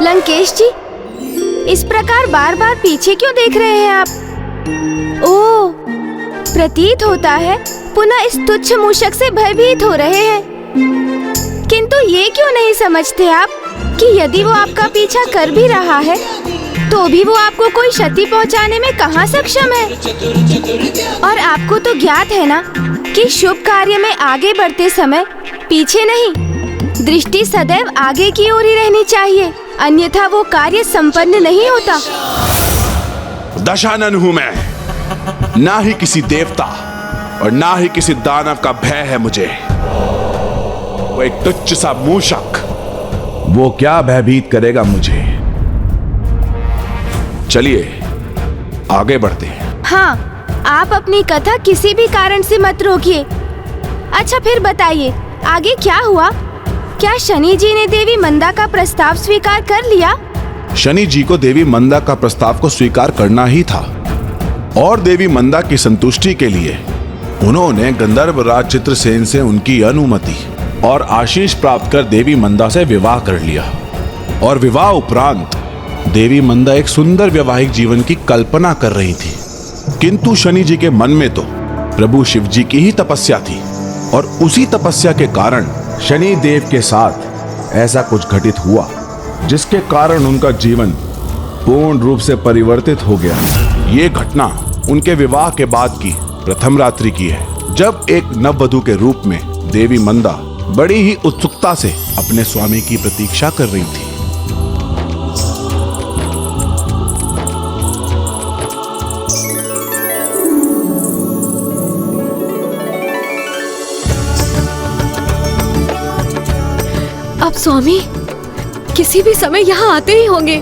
Speaker 3: लंकेश जी, इस प्रकार बार बार पीछे क्यों देख रहे हैं आप? ओह, प्रतीत होता है पुनः इस तुच्छ मूषक से भयभीत हो रहे हैं। किंतु ये क्यों नहीं समझते आप कि यदि वो आपका पीछा कर भी रहा है तो भी वो आपको कोई क्षति पहुंचाने में कहाँ सक्षम है? और आपको तो ज्ञात है ना कि शुभ कार्य में आगे बढ़ते समय पीछे नहीं, दृष्टि सदैव आगे की ओर ही रहनी चाहिए, अन्यथा वो कार्य संपन्न नहीं होता।
Speaker 1: दशानन हूं मैं, ना ही किसी देवता और ना ही किसी दानव का भय है मुझे। वो एक तुच्छ सा मूषक, वो क्या भयभीत करेगा मुझे? चलिए आगे बढ़ते हैं।
Speaker 3: हाँ, आप अपनी कथा किसी भी कारण से मत रोकिए। अच्छा फिर बताइए, आगे क्या हुआ? क्या शनि जी ने देवी मंदा का प्रस्ताव स्वीकार कर लिया?
Speaker 1: शनि जी को देवी मंदा का प्रस्ताव को स्वीकार करना ही था और देवी मंदा की संतुष्टि के लिए उन्होंने गंधर्व राज चित्रसेन से उनकी अनुमति और आशीष प्राप्त कर देवी मंदा से विवाह कर लिया। और विवाह उपरांत देवी मंदा एक सुंदर वैवाहिक जीवन की कल्पना कर रही थी। किंतु शनि जी के मन में तो प्रभु शिव जी की ही तपस्या थी और उसी तपस्या के कारण शनि देव के साथ ऐसा कुछ घटित हुआ जिसके कारण उनका जीवन पूर्ण रूप से परिवर्तित हो गया। ये घटना उनके विवाह के बाद की प्रथम रात्रि की है, जब एक नववधू के रूप में देवी मंदा बड़ी ही उत्सुकता से अपने स्वामी की प्रतीक्षा कर रही थी।
Speaker 4: अब स्वामी किसी भी समय यहाँ आते ही होंगे।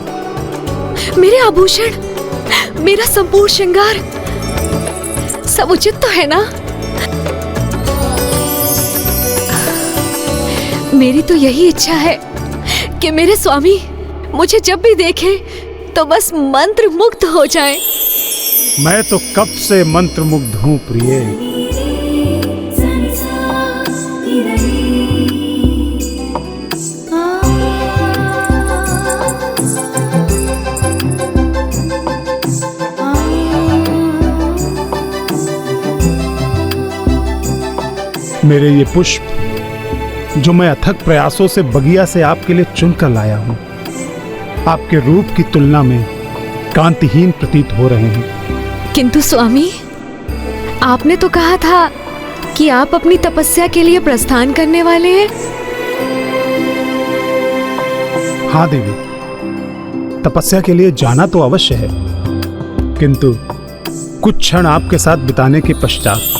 Speaker 4: मेरे आभूषण, मेरा संपूर्ण श्रृंगार सब उचित तो है ना? मेरी तो यही इच्छा है कि मेरे स्वामी मुझे जब भी देखे तो बस मंत्र मुग्ध हो जाएं।
Speaker 5: मैं तो कब से मंत्र मुग्ध हूँ प्रिय। मेरे ये पुष्प जो मैं अथक प्रयासों से बगिया से आपके लिए चुनकर लाया हूं, आपके रूप की तुलना में कांतिहीन प्रतीत हो रहे हैं।
Speaker 4: किंतु स्वामी, आपने तो कहा था कि आप अपनी तपस्या के लिए प्रस्थान करने वाले हैं।
Speaker 5: हाँ देवी, तपस्या के लिए जाना तो अवश्य है, किंतु कुछ क्षण आपके साथ बिताने के पश्चात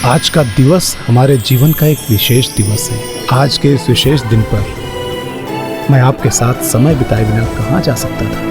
Speaker 5: आज का दिवस हमारे जीवन का एक विशेष दिवस है। आज के इस विशेष दिन पर मैं आपके साथ समय बिताए बिना कहाँ जा सकता था।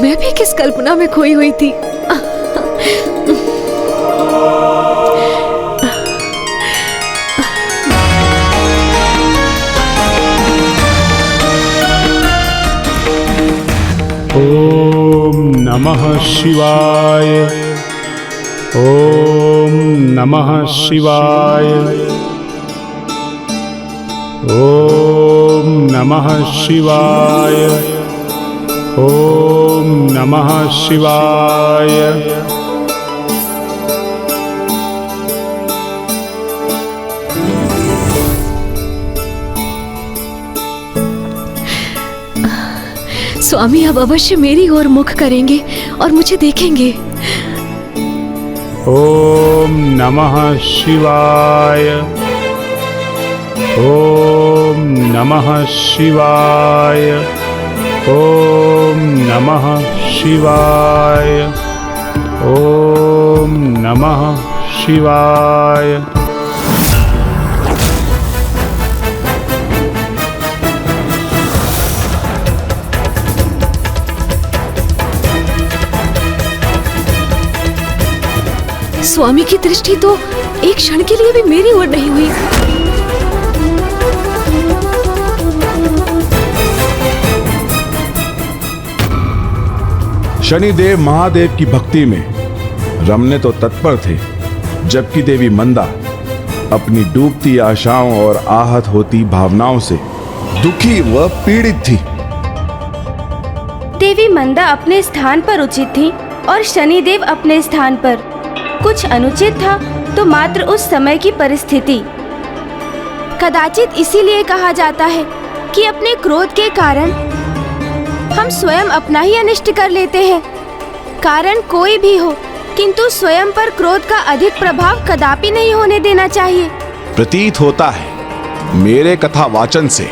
Speaker 4: मैं भी किस कल्पना में खोई हुई थी।
Speaker 5: ओम नमः शिवाय। ओम नमः शिवाय। ओम नमः शिवाय। ओम नमः शिवाय।
Speaker 4: स्वामी अब अवश्य मेरी ओर मुख करेंगे और मुझे देखेंगे।
Speaker 5: ओम नमः शिवाय। ओम नमः शिवाय। ओम नमः शिवाय। ओम नमः शिवाय।
Speaker 4: स्वामी की दृष्टि तो एक क्षण के लिए भी मेरी ओर नहीं हुई।
Speaker 1: शनिदेव महादेव की भक्ति में रमने तो तत्पर थे, जबकि देवी मंदा अपनी डूबती आशाओं और आहत होती भावनाओं से दुखी व पीड़ित थी।
Speaker 3: देवी मंदा अपने स्थान पर उचित थी और शनिदेव अपने स्थान पर। कुछ अनुचित था तो मात्र उस समय की परिस्थिति। कदाचित इसीलिए कहा जाता है कि अपने क्रोध के कारण हम स्वयं अपना ही अनिष्ट कर लेते हैं। कारण कोई भी हो, किंतु स्वयं पर क्रोध का अधिक प्रभाव कदापि नहीं होने देना चाहिए।
Speaker 1: प्रतीत होता है मेरे कथा वाचन से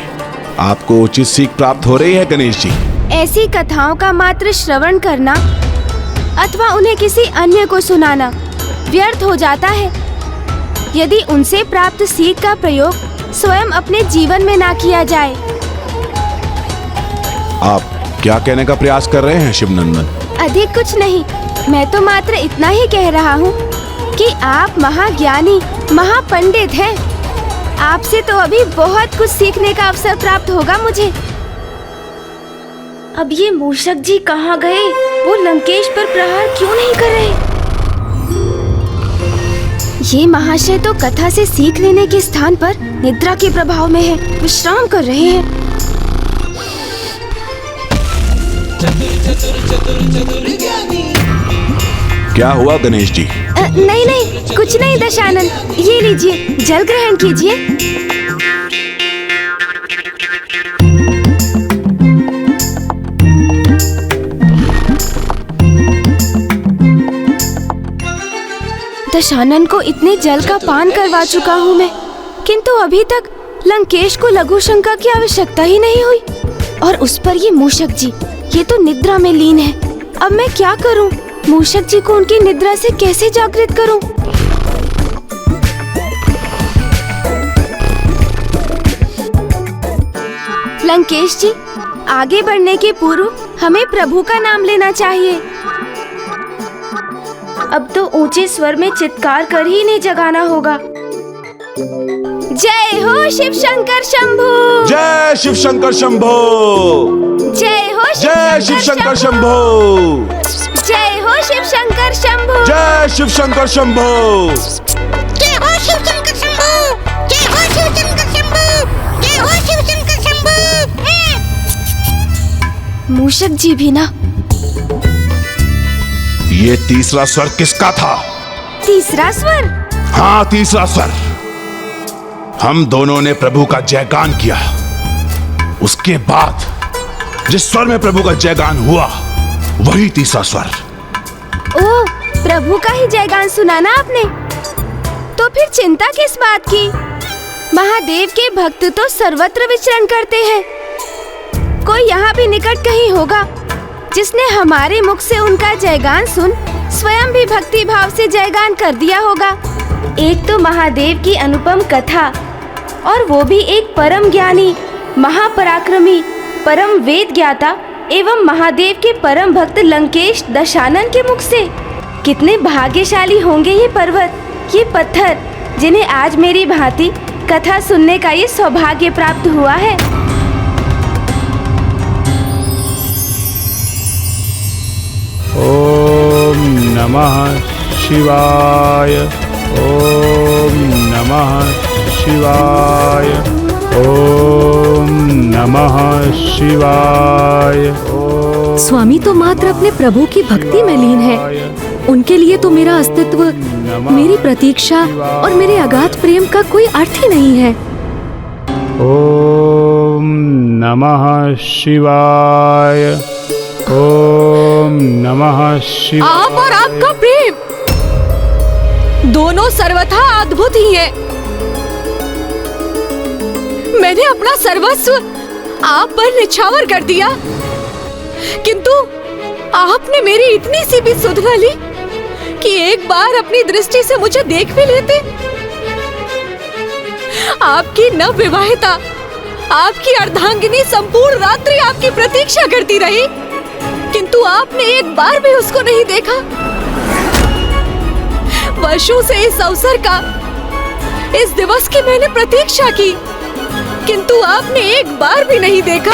Speaker 1: आपको उचित सीख प्राप्त हो रही है गणेश जी।
Speaker 3: ऐसी कथाओं का मात्र श्रवण करना अथवा उन्हें किसी अन्य को सुनाना व्यर्थ हो जाता है, यदि उनसे प्राप्त सीख का प्रयोग स्वयं अपने जीवन में ना किया जाए।
Speaker 1: आप क्या कहने का प्रयास कर रहे हैं शिवनंदन?
Speaker 3: अधिक कुछ नहीं, मैं तो मात्र इतना ही कह रहा हूँ कि आप महाज्ञानी महापंडित हैं। आपसे तो अभी बहुत कुछ सीखने का अवसर प्राप्त होगा मुझे। अब ये मूषक जी कहाँ गए? वो लंकेश पर प्रहार क्यों नहीं कर रहे? ये महाशय तो कथा से सीख लेने के स्थान पर निद्रा के प्रभाव में है, विश्राम कर रहे हैं।
Speaker 1: क्या हुआ गणेश जी?
Speaker 3: नहीं नहीं, कुछ नहीं दशानन, ये लीजिए, जल ग्रहण कीजिए। दशानन को इतने जल का पान करवा चुका हूँ मैं, किंतु अभी तक लंकेश को लघु शंका की आवश्यकता ही नहीं हुई। और उस पर ये मूषक जी, ये तो निद्रा में लीन है। अब मैं क्या करूँ? मूषक जी को उनकी निद्रा से कैसे जागृत करूँ? लंकेश जी, आगे बढ़ने के पूर्व हमें प्रभु का नाम लेना चाहिए। अब तो ऊंचे स्वर में चित्कार कर ही नहीं जगाना होगा। जय हो शिव शंकर शंभू।
Speaker 1: जय शिव शंकर शंभो।
Speaker 3: जय हो
Speaker 1: जय शिव शंकर शंभो।
Speaker 3: जय हो शिव शंकर शंभू।
Speaker 1: जय शिव शंकर शंभो।
Speaker 2: जय हो शिव शंकर शंभू। जय हो शिव शंकर शंभू। जय हो शिव शंकर शंभू।
Speaker 3: मूषक जी भी ना।
Speaker 1: ये तीसरा स्वर किसका था?
Speaker 3: तीसरा स्वर?
Speaker 1: हाँ, तीसरा स्वर। हम दोनों ने प्रभु का जयगान किया। उसके बाद जिस स्वर में प्रभु का जयगान हुआ वही तीसरा स्वर।
Speaker 3: ओह, प्रभु का ही जयगान सुना ना आपने? तो फिर चिंता किस बात की? महादेव के भक्त तो सर्वत्र विचरण करते हैं। कोई यहाँ भी निकट कहीं होगा जिसने हमारे मुख से उनका जयगान सुन स्वयं भी भक्ति भाव से जयगान कर दिया होगा। एक तो महादेव की अनुपम कथा, और वो भी एक परम ज्ञानी, महापराक्रमी, परम वेद ज्ञाता एवं महादेव के परम भक्त लंकेश दशानन के मुख से। कितने भाग्यशाली होंगे ये पर्वत, ये पत्थर, जिन्हें आज मेरी भांति कथा सुनने का ये सौभाग्य प्राप्त हुआ है।
Speaker 5: ओम नमः शिवाय। ओम नमः शिवाय। ओम नमः शिवाय।
Speaker 4: स्वामी तो मात्र अपने प्रभु की भक्ति में लीन है। उनके लिए तो मेरा अस्तित्व, मेरी प्रतीक्षा और मेरे अगाध प्रेम का कोई अर्थ ही नहीं है।
Speaker 5: ओम नमः शिवाय। ओम नमः शिवाय।
Speaker 4: आप और आपका प्रेम दोनों सर्वथा अद्भुत ही है। मैंने अपना सर्वस्व आप पर निछावर कर दिया, किंतु आपने मेरी इतनी सी भी सुध न ली कि एक बार अपनी दृष्टि से मुझे देख भी लेते। आपकी नवविवाहिता, आपकी अर्धांगिनी संपूर्ण रात्रि आपकी प्रतीक्षा करती रही, किंतु आपने एक बार भी उसको नहीं देखा। वर्षों से इस अवसर का, इस दिवस की मैंने प्रतीक्षा की, किंतु आपने एक बार भी नहीं देखा।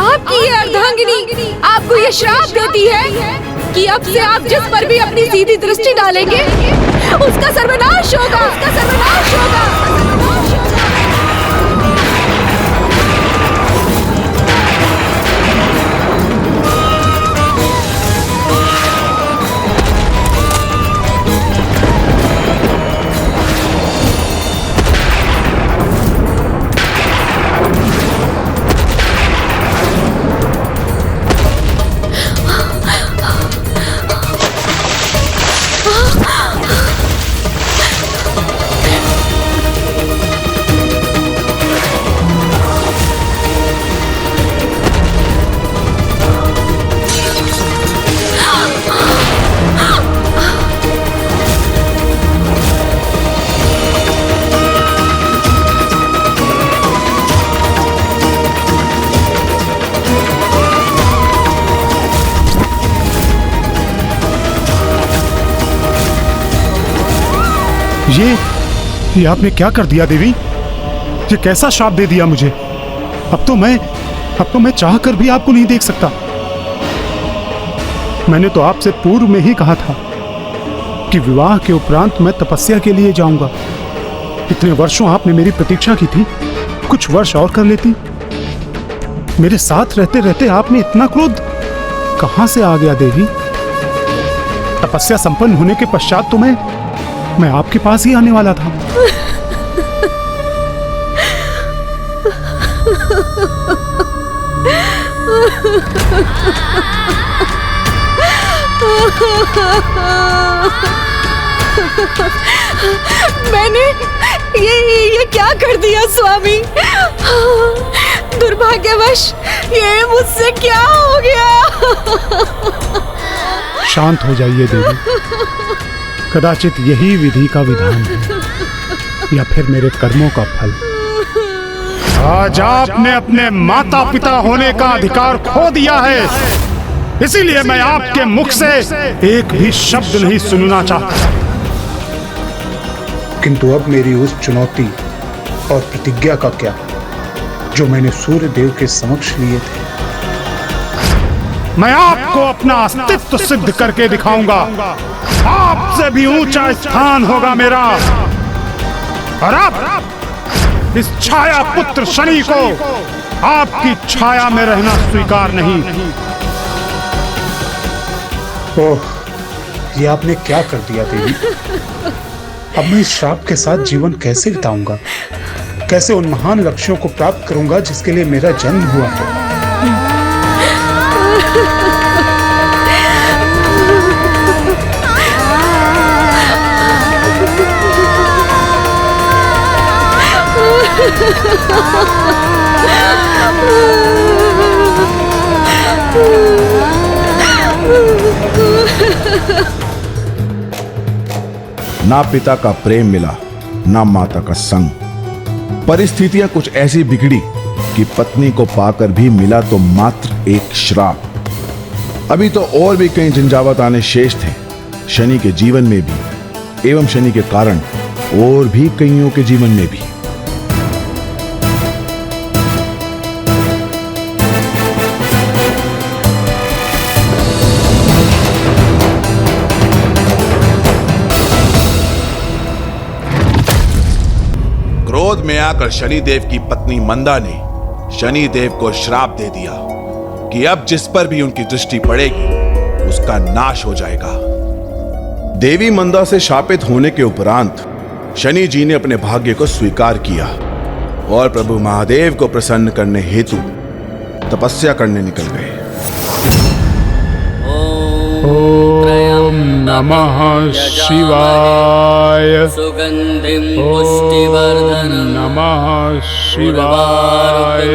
Speaker 4: आपकी ये अर्धांगिनी आपको ये श्राप देती है कि अब से आप जिस पर भी अपनी सीधी दृष्टि डालेंगे उसका सर्वनाश होगा, उसका सर्वनाश होगा।
Speaker 5: ये आपने क्या कर दिया देवी? ये कैसा श्राप दे दिया मुझे? अब तो मैं चाह कर भी आपको नहीं देख सकता। मैंने तो आपसे पूर्व में ही कहा था कि विवाह के उपरांत मैं तपस्या के लिए जाऊंगा। इतने वर्षों आपने मेरी प्रतीक्षा की थी, कुछ वर्ष और कर लेती। मेरे साथ रहते रहते आपने इतना क्रोध कहां से आ गया देवी? तपस्या संपन्न होने के पश्चात तो मैं आपके पास ही आने वाला था।
Speaker 4: मैंने ये क्या कर दिया स्वामी? दुर्भाग्यवश ये मुझसे क्या हो गया?
Speaker 5: शांत हो जाइए देवी। कदाचित यही विधि का विधान है, या फिर मेरे कर्मों का फल। आज आपने अपने माता पिता होने का अधिकार खो दिया है, इसीलिए मैं आपके मुख से एक भी शब्द नहीं सुनना चाहता। किंतु अब मेरी उस चुनौती और प्रतिज्ञा का क्या, जो मैंने सूर्य देव के समक्ष लिए थे। मैं आपको अपना अस्तित्व सिद्ध करके दिखाऊंगा। आपसे भी ऊंचा स्थान होगा मेरा। और अब इस छाया पुत्र शनि को आपकी छाया में रहना स्वीकार नहीं। ओह, ये आपने क्या कर दिया देवी। अब मैं इस श्राप के साथ जीवन कैसे बिताऊंगा, कैसे उन महान लक्ष्यों को प्राप्त करूंगा जिसके लिए मेरा जन्म हुआ है।
Speaker 1: ना पिता का प्रेम मिला, ना माता का संग। परिस्थितियां कुछ ऐसी बिगड़ी कि पत्नी को पाकर भी मिला तो मात्र एक श्राप। अभी तो और भी कई झंझावात आने शेष थे, शनि के जीवन में भी एवं शनि के कारण और भी कईयों के जीवन में भी। क्रोध में आकर शनिदेव की पत्नी मंदा ने शनिदेव को श्राप दे दिया कि अब जिस पर भी उनकी दृष्टि पड़ेगी उसका नाश हो जाएगा। देवी मंदा से शापित होने के उपरांत शनि जी ने अपने भाग्य को स्वीकार किया और प्रभु महादेव को प्रसन्न करने हेतु तपस्या करने निकल गए।
Speaker 5: ओम नमः शिवाय।
Speaker 8: सुगंधिं पुष्टिवर्धनं
Speaker 5: नमः शिवाय।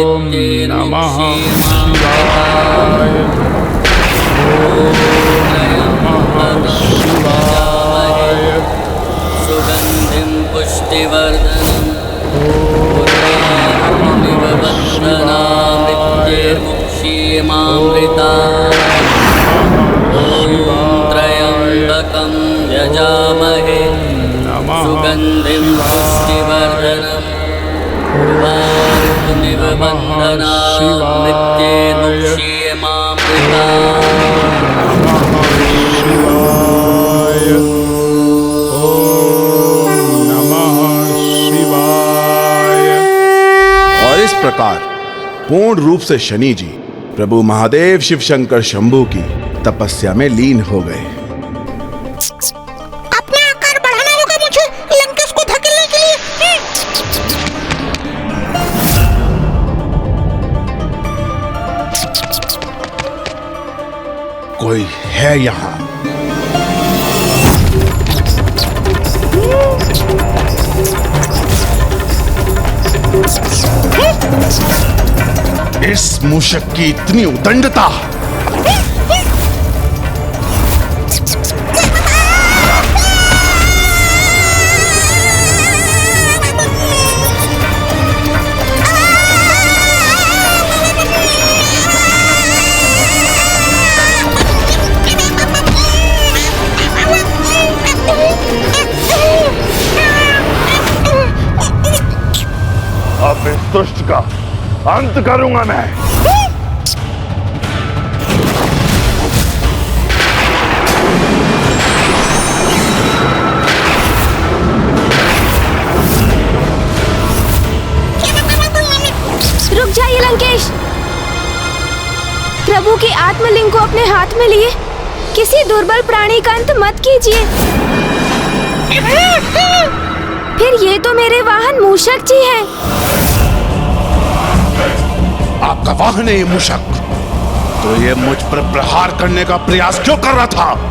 Speaker 5: ओम नमः शिवाय। नमः शिवाय।
Speaker 8: सुगंधिं पुष्टिवर्धनं पूर्वारुकमिव बन्धनामृत्यैर्मुक्षीयमामृता। त्र्यम्बकं यजामहे सुगंधिं पुष्टिवर्धनं पूर्वारुकमिव बन्धनामृत्यैर्मुक्षीयमामृता।
Speaker 1: और इस प्रकार पूर्ण रूप से शनि जी प्रभु महादेव शिव शंकर शंभू की तपस्या में लीन हो गए।
Speaker 2: अपना आकार बढ़ाना होगा मुझे लंकेश को धकेलने के लिए।
Speaker 1: कोई है यहाँ? इस मूषक की इतनी उदंडता! अब इस दुष्ट का अंत करूंगा मैं।
Speaker 3: रुक जाइए लंकेश। प्रभु की आत्मलिंग को अपने हाथ में लिए किसी दुर्बल प्राणी का अंत मत कीजिए। फिर ये तो मेरे वाहन मूषक जी हैं।
Speaker 1: आपका वाहन है ये मूषक, तो ये मुझ पर प्रहार करने का प्रयास क्यों कर रहा था?